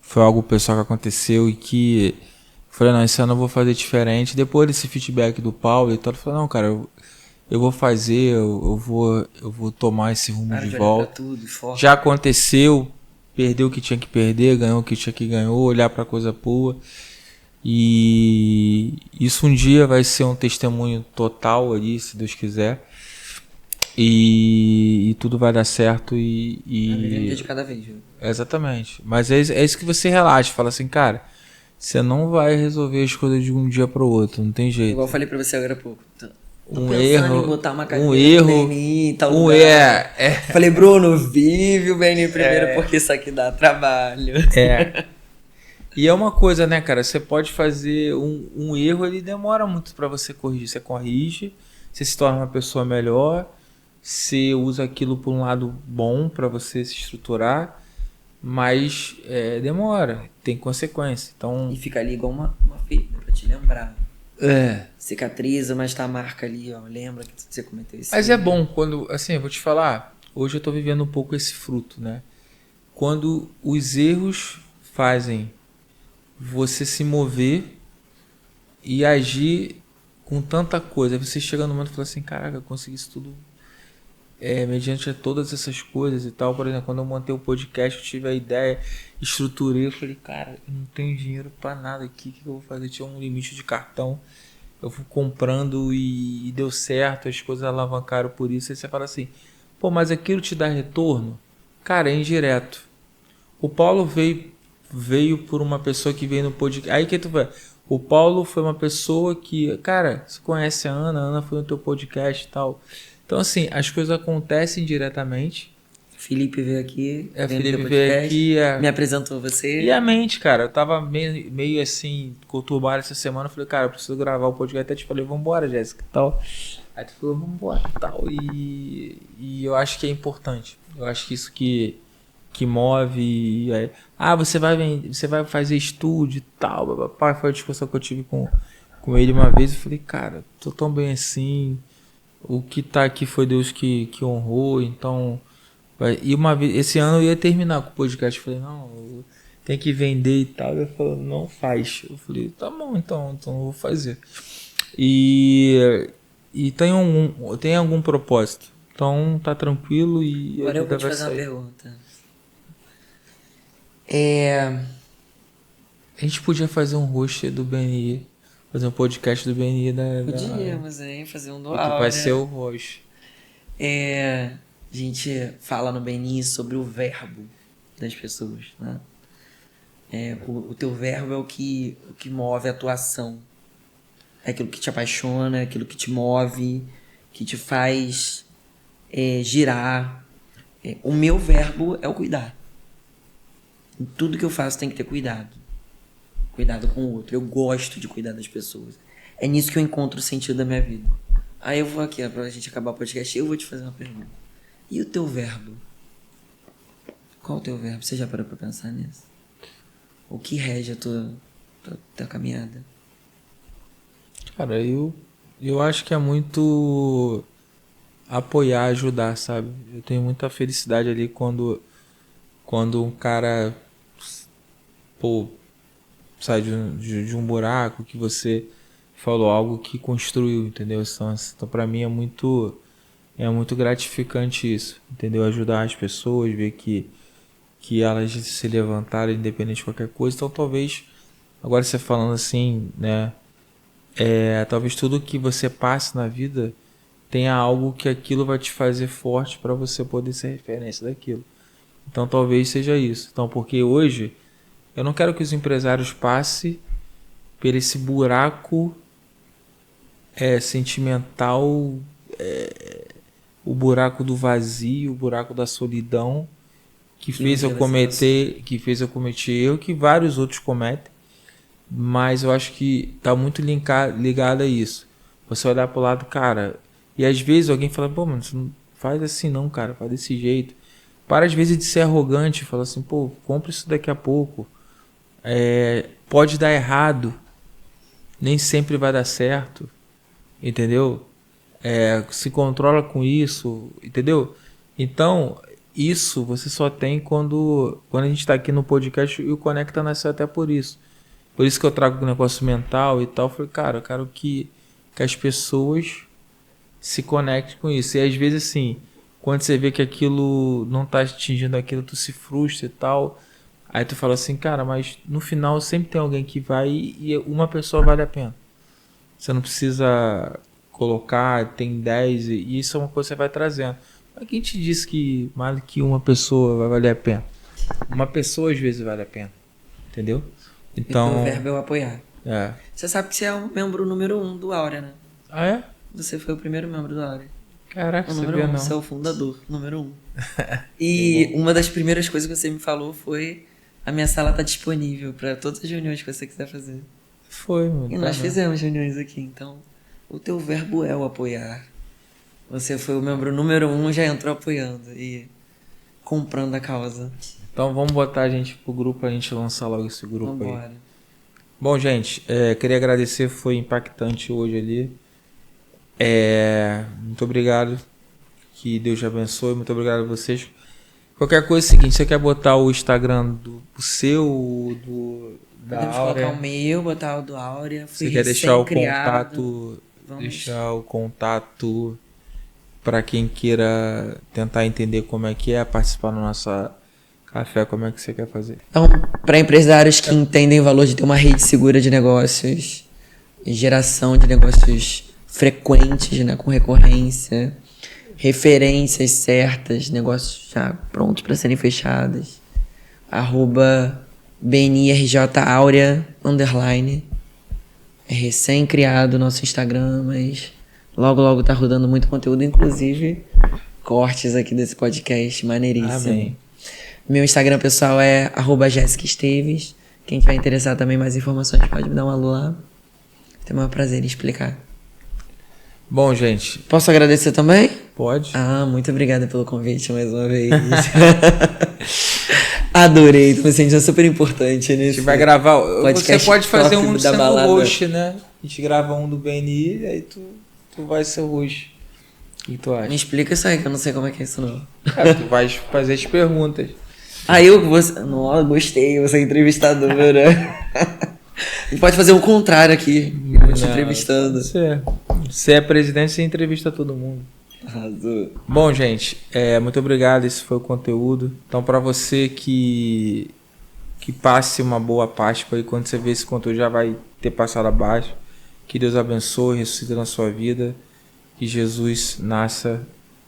Foi algo pessoal que aconteceu e que... Falei, não, esse ano eu vou fazer diferente. Depois desse feedback do Paulo e tal, eu falei, não, cara, eu vou fazer, eu vou tomar esse rumo de volta. Tudo, já aconteceu, perdeu o que tinha que perder, ganhou o que tinha que ganhar, olhar pra coisa boa. E isso um dia vai ser um testemunho total ali, se Deus quiser. E tudo vai dar certo e um dia de cada vez, viu? Exatamente. Mas é isso que você relaxa, fala assim, cara, você não vai resolver as coisas de um dia pro outro, não tem jeito. Igual eu falei pra você agora há pouco. Um erro, em botar uma cadeira no BNI em tal lugar. Falei, Bruno, vive o BNI primeiro, porque isso aqui dá trabalho. E é uma coisa, né, cara? Você pode fazer um erro, ele demora muito pra você corrigir. Você corrige, você se torna uma pessoa melhor, você usa aquilo por um lado bom pra você se estruturar, mas demora, tem consequência. Então... E fica ali igual uma fita pra te lembrar. Cicatriza, mas tá a marca ali, ó. Lembra que você cometeu isso. Mas é bom quando, assim, eu vou te falar, hoje eu tô vivendo um pouco esse fruto, né? Quando os erros fazem você se mover e agir com tanta coisa. Aí você chega no momento e fala assim, caraca, eu consegui isso tudo mediante todas essas coisas e tal. Por exemplo, quando eu montei o podcast, eu tive a ideia, estruturei, eu falei, cara, eu não tenho dinheiro pra nada aqui, o que eu vou fazer? Tinha um limite de cartão, eu fui comprando e deu certo, as coisas alavancaram por isso. Aí você fala assim, pô, mas aquilo te dá retorno? Cara, é indireto. O Paulo veio por uma pessoa que veio no podcast. Aí que tu vai. O Paulo foi uma pessoa que, cara, você conhece a Ana foi no teu podcast e tal. Então, assim, as coisas acontecem diretamente. Felipe veio aqui. Felipe veio aqui. Me apresentou você. E a mente, cara, eu tava meio assim, conturbado essa semana. Eu falei, cara, eu preciso gravar o podcast. Até te falei, vambora, Jéssica e tal. Aí tu falou, vambora e tal. E eu acho que é importante. Eu acho que isso que move. Você vai fazer estúdio e tal. Papai, foi a discussão que eu tive com ele uma vez. Eu falei, cara, tô tão bem assim. O que tá aqui foi Deus que honrou. Então, e uma vez, esse ano eu ia terminar com o podcast. Eu falei, não, tem que vender e tal. Ele falou, não faz. Eu falei, tá bom, então eu vou fazer. E tem algum propósito. Então tá tranquilo e agora eu vou te fazer uma pergunta. A gente podia fazer um host do BNI, fazer um podcast do BNI Podíamos, hein? Fazer um dual. Que vai ser o host. A gente fala no BNI sobre o verbo das pessoas, né? O teu verbo é o que move a tua ação. É aquilo que te apaixona, é aquilo que te move, que te faz girar. O meu verbo é o cuidar. Em tudo que eu faço tem que ter cuidado. Cuidado com o outro. Eu gosto de cuidar das pessoas. É nisso que eu encontro o sentido da minha vida. Aí eu vou aqui, pra gente acabar o podcast, eu vou te fazer uma pergunta. E o teu verbo? Qual o teu verbo? Você já parou pra pensar nisso? O que rege a tua caminhada? Cara, eu acho que é muito apoiar, ajudar, sabe? Eu tenho muita felicidade ali quando um cara, pô, sai de um buraco que você falou algo que construiu, entendeu? Então pra mim é muito gratificante isso, entendeu? Ajudar as pessoas, ver que elas se levantaram independente de qualquer coisa. Então talvez, agora você falando assim, né? Talvez tudo que você passe na vida tenha algo que aquilo vai te fazer forte para você poder ser referência daquilo. Então talvez seja isso. Então, porque hoje eu não quero que os empresários passem por esse buraco sentimental, o buraco do vazio, o buraco da solidão que fez eu cometer erro que vários outros cometem. Mas eu acho que tá muito ligado a isso. Você olhar pro lado, cara, e às vezes alguém fala, pô, mano, você não faz assim não, cara, faz desse jeito. Para às vezes de ser arrogante, fala assim, pô, compra isso daqui a pouco. Pode dar errado, nem sempre vai dar certo, entendeu? Se controla com isso, entendeu? Então, isso você só tem quando a gente tá aqui no podcast e o Conecta nasceu até por isso. Por isso que eu trago o negócio mental e tal. Eu falei, cara, eu quero que as pessoas se conectem com isso. E às vezes, assim, quando você vê que aquilo não tá atingindo aquilo, tu se frustra e tal. Aí tu fala assim, cara, mas no final sempre tem alguém que vai e uma pessoa vale a pena. Você não precisa colocar, tem 10 e isso é uma coisa que você vai trazendo. Mas quem te disse que mais do que uma pessoa vai valer a pena? Uma pessoa às vezes vale a pena. Entendeu? Então, o verbo é o apoiar. Você sabe que você é o membro número 1 do Áurea, né? Ah, é? Você foi o primeiro membro do Áurea. Caraca, o você número vê 1, não. você é o fundador, número 1. E uma das primeiras coisas que você me falou foi: a minha sala tá disponível para todas as reuniões que você quiser fazer. Foi, mano. E nós fizemos reuniões aqui, então o teu verbo é o apoiar. Você foi o membro número 1, já entrou apoiando e comprando a causa. Então vamos botar a gente pro grupo, a gente lançar logo esse grupo. Vambora. Aí. Bom, gente, queria agradecer, foi impactante hoje ali. Muito obrigado, que Deus te abençoe, muito obrigado a vocês. Qualquer coisa é o seguinte, você quer botar o Instagram do seu, da Podemos Áurea? colocar o meu, botar o do Áurea. Você quer deixar o contato, para quem queira tentar entender como é que é participar no nosso café, como é que você quer fazer? Então, para empresários que entendem o valor de ter uma rede segura de negócios, geração de negócios frequentes, né, com recorrência, referências certas, negócios já prontos para serem fechados, @BNIRJAurea_. É recém-criado o nosso Instagram, mas logo tá rodando muito conteúdo, inclusive cortes aqui desse podcast maneiríssimo. Amém. Meu Instagram pessoal é @JessicaEsteves. Quem tiver interessado também em mais informações pode me dar um alô lá. Tem o maior prazer em explicar. Bom, gente. Posso agradecer também? Pode. Muito obrigada pelo convite mais uma vez. Adorei, tô me sentindo super importante nesse. A gente vai gravar. Você pode fazer um da sendo balada. host, né? A gente grava um do BNI e aí tu vai ser host. O que tu acha? Me explica isso aí, que eu não sei como é que é isso não. Tu vai fazer as perguntas. Nossa, gostei, você é entrevistadora. A gente pode faber o contrário aqui. Eu vou te entrevistando. Você é presidente, você entrevista todo mundo. Arrasou. Bom, gente, muito obrigado. Esse foi o conteúdo. Então, para você que passe uma boa Páscoa e quando você vê esse conteúdo já vai ter passado abaixo. Que Deus abençoe, ressuscite na sua vida. Que Jesus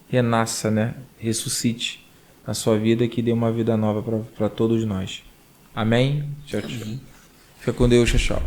renasça, né? Ressuscite na sua vida e que dê uma vida nova para todos nós. Amém? Tchau, tchau. Fica com Deus, tchau, tchau.